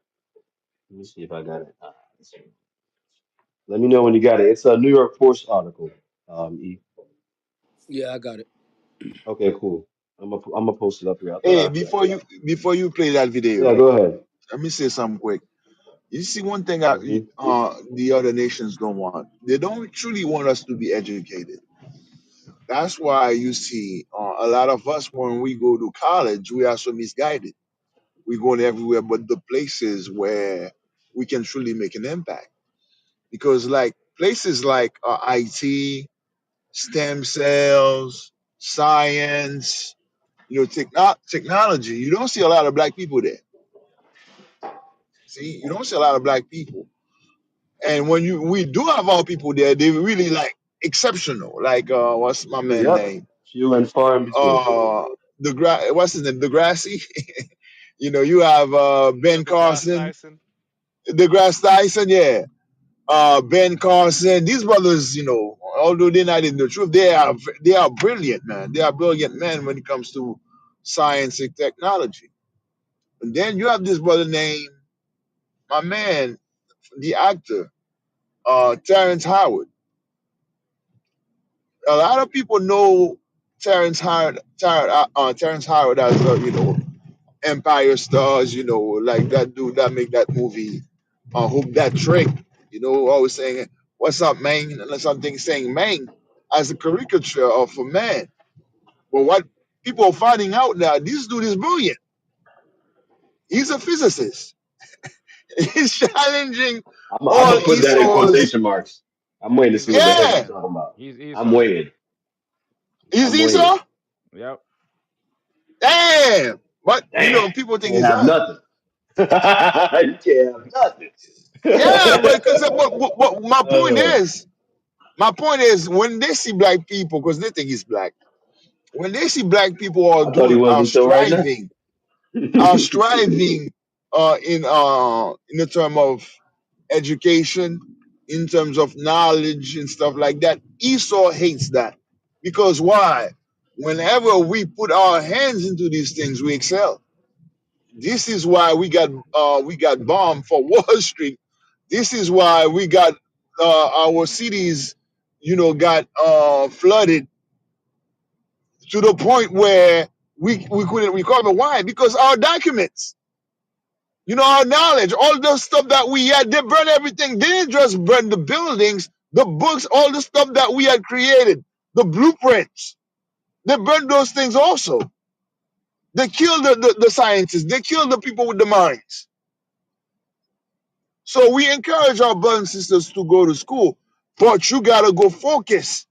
Let me see if I got it. Let's see. Let me know when you got it. It's a New York Post article. E. Yeah, I got it. Okay, cool. I'm gonna post it up here. I thought Hey, I. before you play that Yeah, video, go ahead. let me say something quick. You see, one thing Hmm. the other nations don't want. They don't truly want us to be educated. That's why you see a lot of us when we go to college, we are so misguided. We're going everywhere but the places where we can truly make an impact. Because like places like IT, stem cells, science, technology, you don't see a lot of black people there. See, you don't see a lot of black people. And when we do have our people there, they really like exceptional. Like what's my man Yep. name? Few and far in between. Uh what's his name? Degrassi. You have Neil Ben deGrasse Carson, Tyson. DeGrasse Tyson, yeah. Ben Carson. These brothers, although they're not in the truth, they are brilliant, man. They are brilliant men when it comes to science and technology. And then you have this brother named my man, the actor, Terrence Howard. A lot of people know Terrence Howard as Empire Stars, like that dude that make that movie, Hope That Trick, always saying, "What's up, man?" and something saying "man" as a caricature of a man. But what people are finding out now, this dude is brilliant. He's a physicist. He's challenging I'm all gonna put that in Esau's. quotation marks. I'm waiting to He's see what the heck Esau. you're Yeah, talking about. He's I'm Esau. waiting. he's I'm waiting. Esau. Yep. Damn, but Damn. people think Can't he's have not. nothing. You can't have nothing. Yeah, but, 'cause, but uh, my point is, when they see black people, because they think he's black, when they see black people I thought he was until right now. are striving in the term of education, in terms of knowledge and stuff like that, Esau hates that. Because why? Whenever we put our hands into these things, we excel. This is why we got bombed for Wall Street. This is why we got our cities, got flooded to the point where we couldn't recover. Why? Because our documents, our knowledge, all the stuff that we had, they burned everything. They didn't just burn the buildings, the books, all the stuff that we had created, the blueprints. They burned those things also. They killed the scientists. They killed the people with the minds. So we encourage our brothers and sisters to go to school, but you gotta go focus.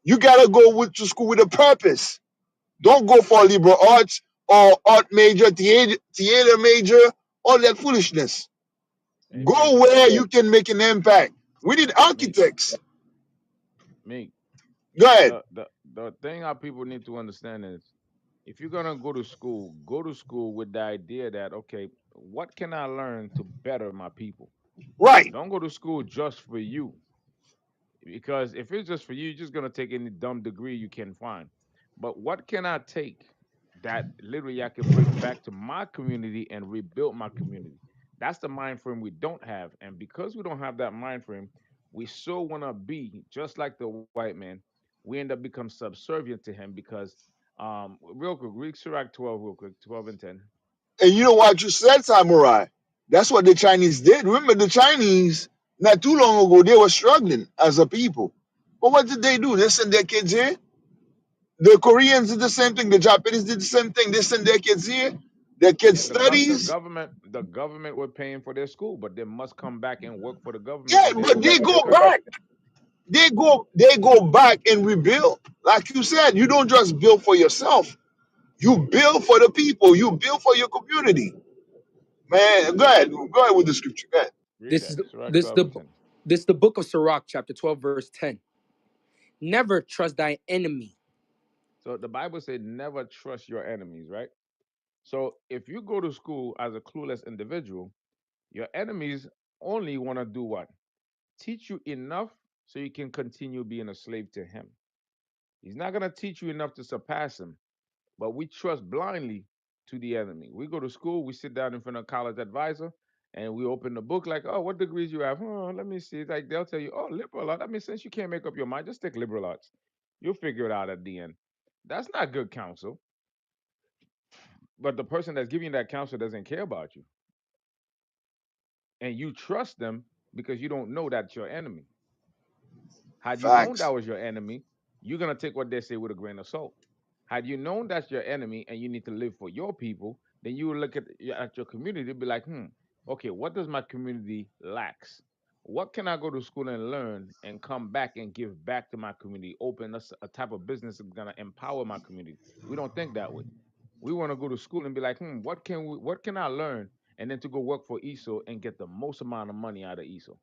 You gotta go to school with a purpose. Don't go for liberal arts or art major, theater major, all that foolishness. Hey, Go me, where you can make an impact. We need me, architects. me. Go ahead. The thing our people need to understand is, if you're gonna go to school with the idea that, okay, what can I learn to better my people? Right. Don't go to school just for you. Because if it's just for you, you're just gonna take any dumb degree you can find. But what can I take that literally I can bring back to my community and rebuild my community? That's the mind frame we don't have. And because we don't have that mind frame, we so wanna be just like the white man. We end up become subservient to him because real quick, read Sirach 12 real quick, 12 and 10. And you know what you said, Samurai? That's what the Chinese did. Remember, the Chinese, not too long ago, they were struggling as a people. But what did they do? They sent their kids here. The Koreans did the same thing. The Japanese did the same thing. They sent their kids here. Their kids Yeah, studies. the government were paying for their school, but they must come back and work for the government Yeah, in their but own they go country. back. They go back and rebuild. Like you said, you don't just build for yourself. You build for the people. You build for your community. Man, go ahead. Go ahead with the scripture. Go ahead. Read This is that. the, Sirach this 12 the and 10. This is the book of Sirach, chapter 12, verse 10. Never trust thy enemy. So the Bible said, never trust your enemies, right? So if you go to school as a clueless individual, your enemies only want to do what? Teach you enough so you can continue being a slave to him. He's not going to teach you enough to surpass him, but we trust blindly to the enemy. We go to school, we sit down in front of a college advisor, and we open the book like, oh, what degrees you have? Oh, let me see. It's like they'll tell you, oh, liberal arts. I mean, since you can't make up your mind, just take liberal arts. You'll figure it out at the end. That's not good counsel. But the person that's giving you that counsel doesn't care about you. And you trust them because you don't know that's your enemy. Had you known that Facts. was your enemy, you're gonna take what they say with a grain of salt. Had you known that's your enemy and you need to live for your people, then you would look at your community and be like, okay, what does my community lacks? What can I go to school and learn and come back and give back to my community? Open us a type of business that's gonna empower my community. We don't think that way. We want to go to school and be like, what can I learn? And then to go work for ESO and get the most amount of money out of ESO.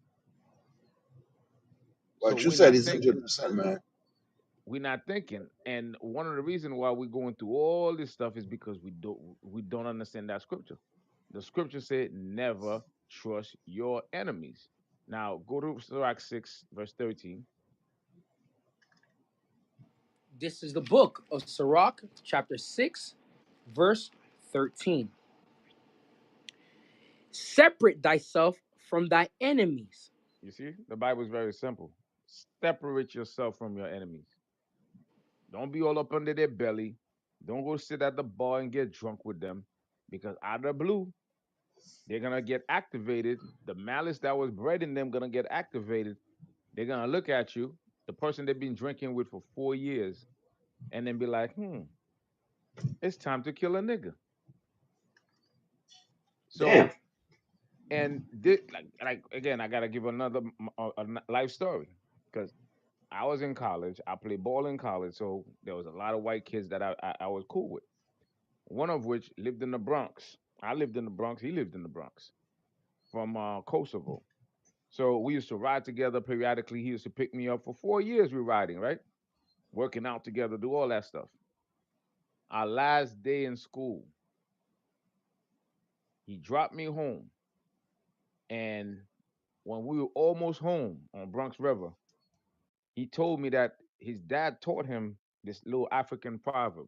So What you we're said not is thinking. 100%, man. We're not thinking. And one of the reasons why we're going through all this stuff is because we don't understand that scripture. The scripture said, never trust your enemies. Now go to Sirach 6, verse 13. This is the book of Sirach, chapter 6, verse 13. Separate thyself from thy enemies. You see, the Bible is very simple. Separate yourself from your enemies. Don't be all up under their belly. Don't go sit at the bar and get drunk with them because out of the blue, they're gonna get activated. The malice that was bred in them gonna get activated. They're gonna look at you, the person they've been drinking with for 4 years, and then be like, it's time to kill a nigga. Damn. So, and like again, I gotta give another life story because I was in college. I played ball in college, so there was a lot of white kids that I was cool with. One of which lived in the Bronx. I lived in the Bronx. He lived in the Bronx from Kosovo. So we used to ride together periodically. He used to pick me up for 4 years. We were riding, right? Working out together, do all that stuff. Our last day in school, he dropped me home. And when we were almost home on Bronx River, he told me that his dad taught him this little African proverb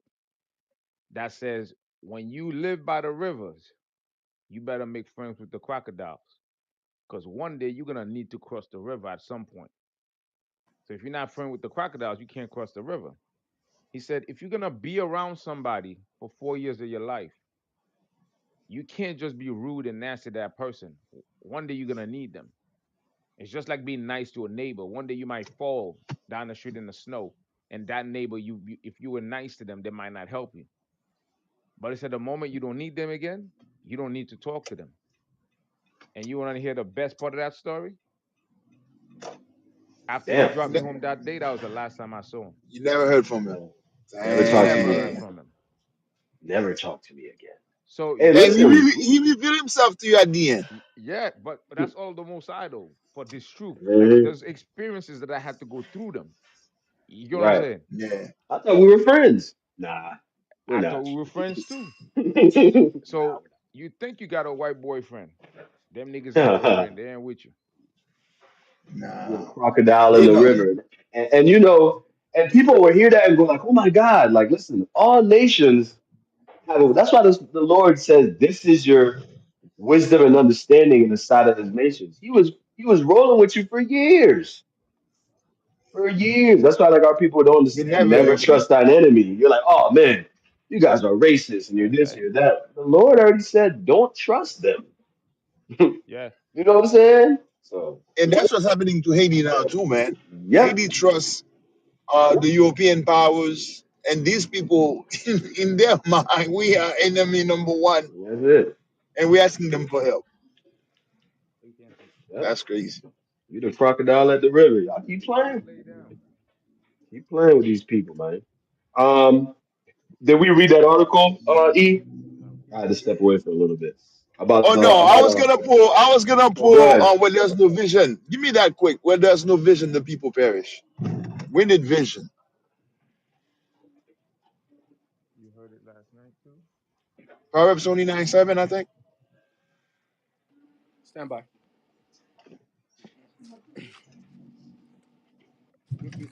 that says, when you live by the rivers, you better make friends with the crocodiles. Because one day you're going to need to cross the river at some point. So if you're not friends with the crocodiles, you can't cross the river. He said, if you're going to be around somebody for 4 years of your life, you can't just be rude and nasty to that person. One day you're going to need them. It's just like being nice to a neighbor. One day you might fall down the street in the snow, and that neighbor, if you were nice to them, they might not help you. But he said the moment you don't need them again, you don't need to talk to them. And you want to hear the best part of that story? After he Damn. dropped You, me ne- home that day, that was the last time I saw him. you never heard from him. Uh, never talk to Never me heard Damn. again. from him. Never talk to me again. So Hey, you And think, listen. he revealed himself to you at the end. yeah, but that's all the most idol for this truth. Like Mhm. there's experiences that I had to go through them. You know what I'm Right. saying? Yeah. I thought we were friends. Nah, we're I thought not. we were friends too. Nah, So you think you got a white boyfriend? Them niggas we're ain't your not. friend. They ain't with you. You're the Nah. crocodile in You the know, river. And you know, and people will hear that and go like, oh my God, like listen, all nations have that's why the Lord says this is your wisdom and understanding in the sight of his nations. He was rolling with you for years. For years. That's why like our people don't he understand. Never never, trust thine enemy. You're like, oh man, you guys are racist and you're this, Okay. you're that. The Lord already said, don't trust them. Yeah. You know what I'm saying? So and that's what's happening to Haiti now too, man. yep. Haiti trusts the European powers, and these people, in their mind, we are enemy number one, That's it. and we're asking them for help. You can't see. Yep. That's crazy. You the crocodile at the river. Y'all keep Just playing. lay down. Keep playing with these people, man. Um, did we read that article, E? No. I had to step away for a little bit. Oh no, about I was gonna oh go pull ahead. on where there's no vision. Give me that quick. Where there's no vision, the people perish. We need vision. You heard it last night too. Proverbs 29:7, I think. Stand by.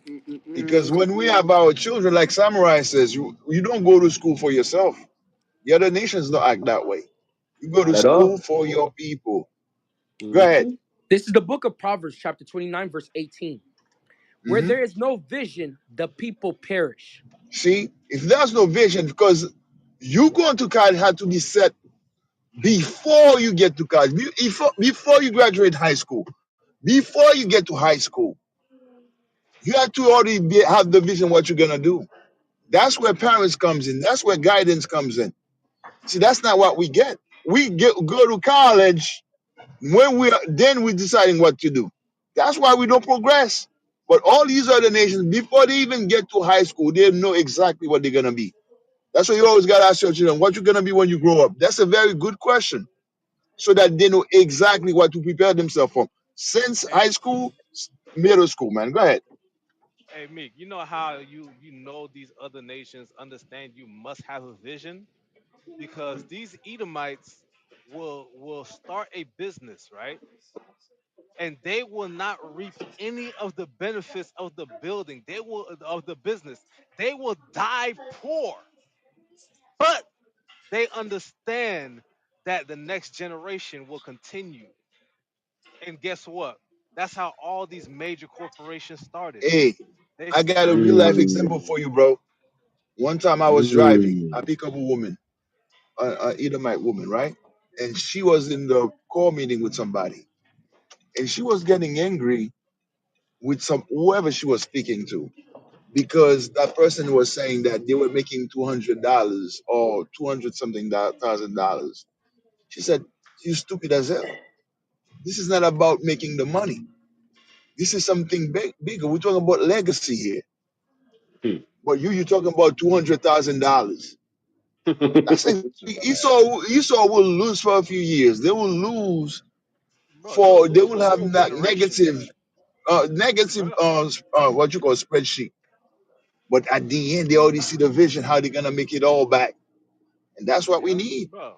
Mm-mm-mm-mm. Because when we have our children, like Samurai says, you don't go to school for yourself. The other nations don't act that way. You go Not to at all. school for your people. Go ahead. Hmm. This is the book of Proverbs, chapter 29, verse 18. Where Hmm. there is no vision, the people perish. See, if there's no vision, because you going to college had to be set before you get to college, before you graduate high school, before you get to high school, you have to already have the vision what you're gonna do. That's where parents comes in. That's where guidance comes in. See, that's not what we get. Go to college when we're deciding what to do. That's why we don't progress. But all these other nations, before they even get to high school, they know exactly what they're gonna be. That's why you always gotta ask your children, what you're gonna be when you grow up. That's a very good question, so that they know exactly what to prepare themselves for. Since Hey, high school, middle school, man. Go ahead. hey, Meek, you know how you know these other nations understand you must have a vision because these Edomites will start a business, right? And they will not reap any of the benefits of the building. They will of the business. They will die poor, but they understand that the next generation will continue. And guess what? That's how all these major corporations started. Hey, They I got a started real life from example Mm. for you, bro. One time I was driving, I Mm. pick up a woman, a Edomite woman, right? And she was in the call meeting with somebody, and she was getting angry with some whoever she was speaking to, because that person was saying that they were making $200 or 200 something $1,000. She said, "You stupid as hell. This is not about making the money. This is something bigger. We're talking about legacy here. Hmm. But you talking about $200,000. That's like It's bad. Esau will lose for a few years. They will lose bro, they'll they lose will for a have few that generations. negative Bro, what you call spreadsheet. But at the end, they already see the vision how they're gonna make it all back, and that's what we yeah, need. bro.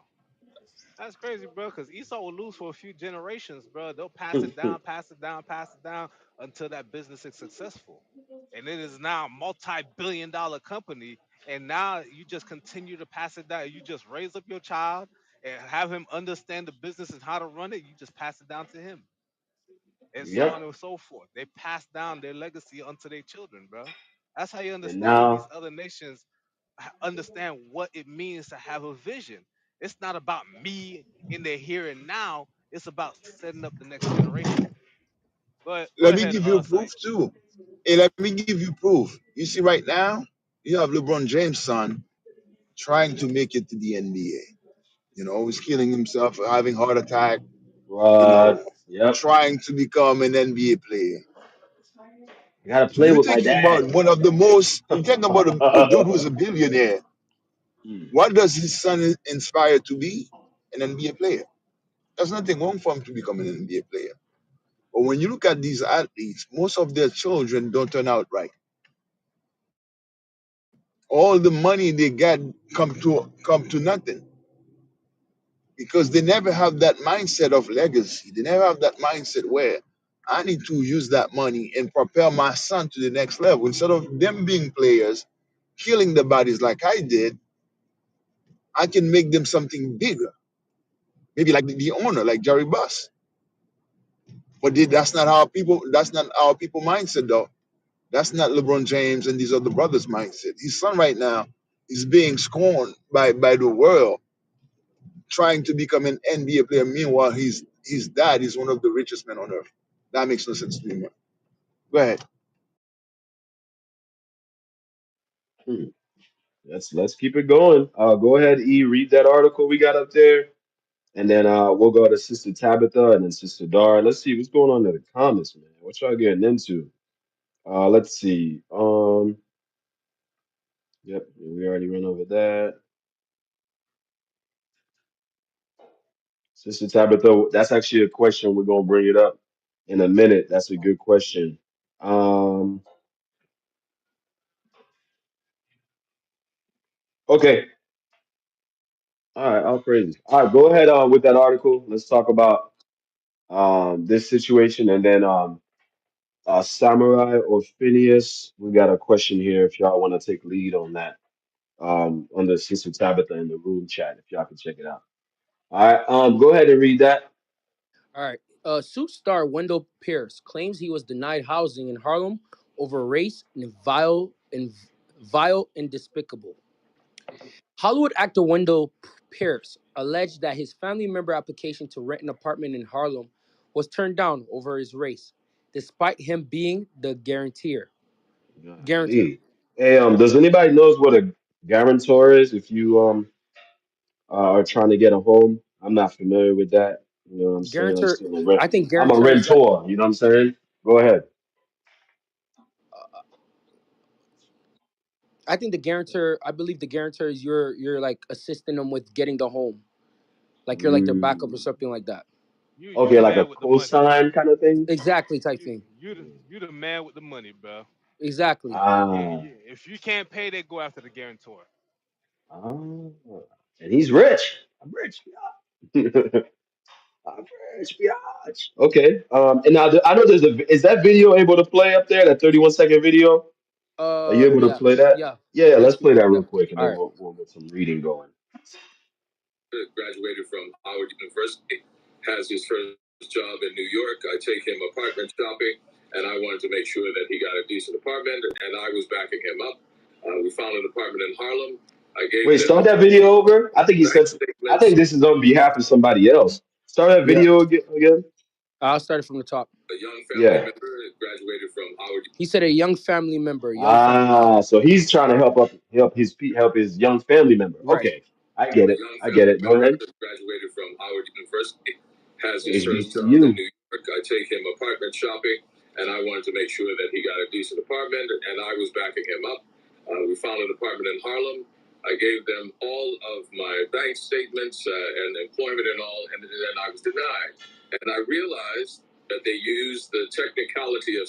That's crazy, bro. Because Esau will lose for a few generations, bro. They'll pass it down, pass it down, pass it down until that business is successful, and it is now a multi-billion-dollar company. And now you just continue to pass it down. You just raise up your child and have him understand the business and how to run it. You just pass it down to him, and so Yep. on and so forth. They pass down their legacy onto their children, bro. That's how you And understand these now, other nations understand what it means to have a vision. It's not about me in the here and now. It's about setting up the next generation. Go Let me ahead, give you Saint. proof too. Hey, let me give you proof. You see, right now, you have LeBron James' son trying to make it to the NBA. He's killing himself, having heart attack. yep. Trying to become an NBA player. I gotta So play you're with my thinking about dad. one of the most. You're talking about a dude who's a billionaire. Hmm. What does his son inspire to be? An NBA player. There's nothing wrong for him to become an NBA player. But when you look at these athletes, most of their children don't turn out right. All the money they got come to nothing because they never have that mindset of legacy. They never have that mindset where I need to use that money and propel my son to the next level. Instead of them being players, killing the bodies like I did, I can make them something bigger. Maybe like the owner, like Jerry Buss. But that's not how people. That's not our people mindset, though. That's not LeBron James and these other brothers' mindset. His son right now is being scorned by the world, trying to become an NBA player. Meanwhile, his dad is one of the richest men on earth. That makes no sense to me, man. Go ahead. Hmm. Let's keep it going. Go ahead, E. Read that article we got up there, and then we'll go to Sister Tabitha and then Sister Dara. Let's see what's going on in the comments, man. What y'all getting into? Let's see. Yep, we already went over that. Sister Tabitha, that's actually a question. We're gonna bring it up in a minute. That's a good question. Um, okay. All right, I'll praise. All right, go ahead with that article. Let's talk about this situation, and then Samurai or Phineas, we got a question here if y'all want to take lead on that. Under Sister Tabitha in the room chat, if y'all can check it out. All right, go ahead and read that. All right. Suit star Wendell Pierce claims he was denied housing in Harlem over race and vile and despicable. Hollywood actor Wendell Pierce alleged that his family member application to rent an apartment in Harlem was turned down over his race, despite him being the guarantor. Guarantor. Golly. Hey, does anybody knows what a guarantor is? If you are trying to get a home, I'm not familiar with that. You know what I'm saying? I'm Guarantor. still a rent. I think I'm a guarantor is like rentor. You know what I'm saying? Go ahead. I think the guarantor. I believe the guarantor is you're like assisting them with getting the home, like you're like their backup or Mm, something like that. You okay, the like a man with the money, bro. cosign kind of thing. Exactly, type thing. You the man with the money, bro. Exactly. Yeah, Ah, yeah. If you can't pay, they go after the guarantor. ah, and he's rich. I'm rich. I'm rich, biatch. Okay. And now I know there's a. Is that video able to play up there? That 31-second video? Are you able to Yeah, play that? yeah, Yeah, yeah, yeah. let's play that real quick, and All then right. we'll get some reading going. Graduated from Howard University, has his first job in New York. I take him apartment shopping, and I wanted to make sure that he got a decent apartment, and I was backing him up. We found an apartment in Harlem. I gave Wait, start that video over. I think he bank said. I think statements. this is on behalf of somebody else. Start that Yeah, video again. I'll start it from the top. A young family Yeah. member graduated from Howard. He said a young family member. Young family member. Ah, so he's trying to help his young family member. Right. Okay, I get it. I get it. Go ahead. Graduated from Howard University, has his first job in New York. I take him apartment shopping, and I wanted to make sure that he got a decent apartment, and I was backing him up. We found an apartment in Harlem. I gave them all of my bank statements and employment and all, and then I was denied. And I realized that they used the technicality of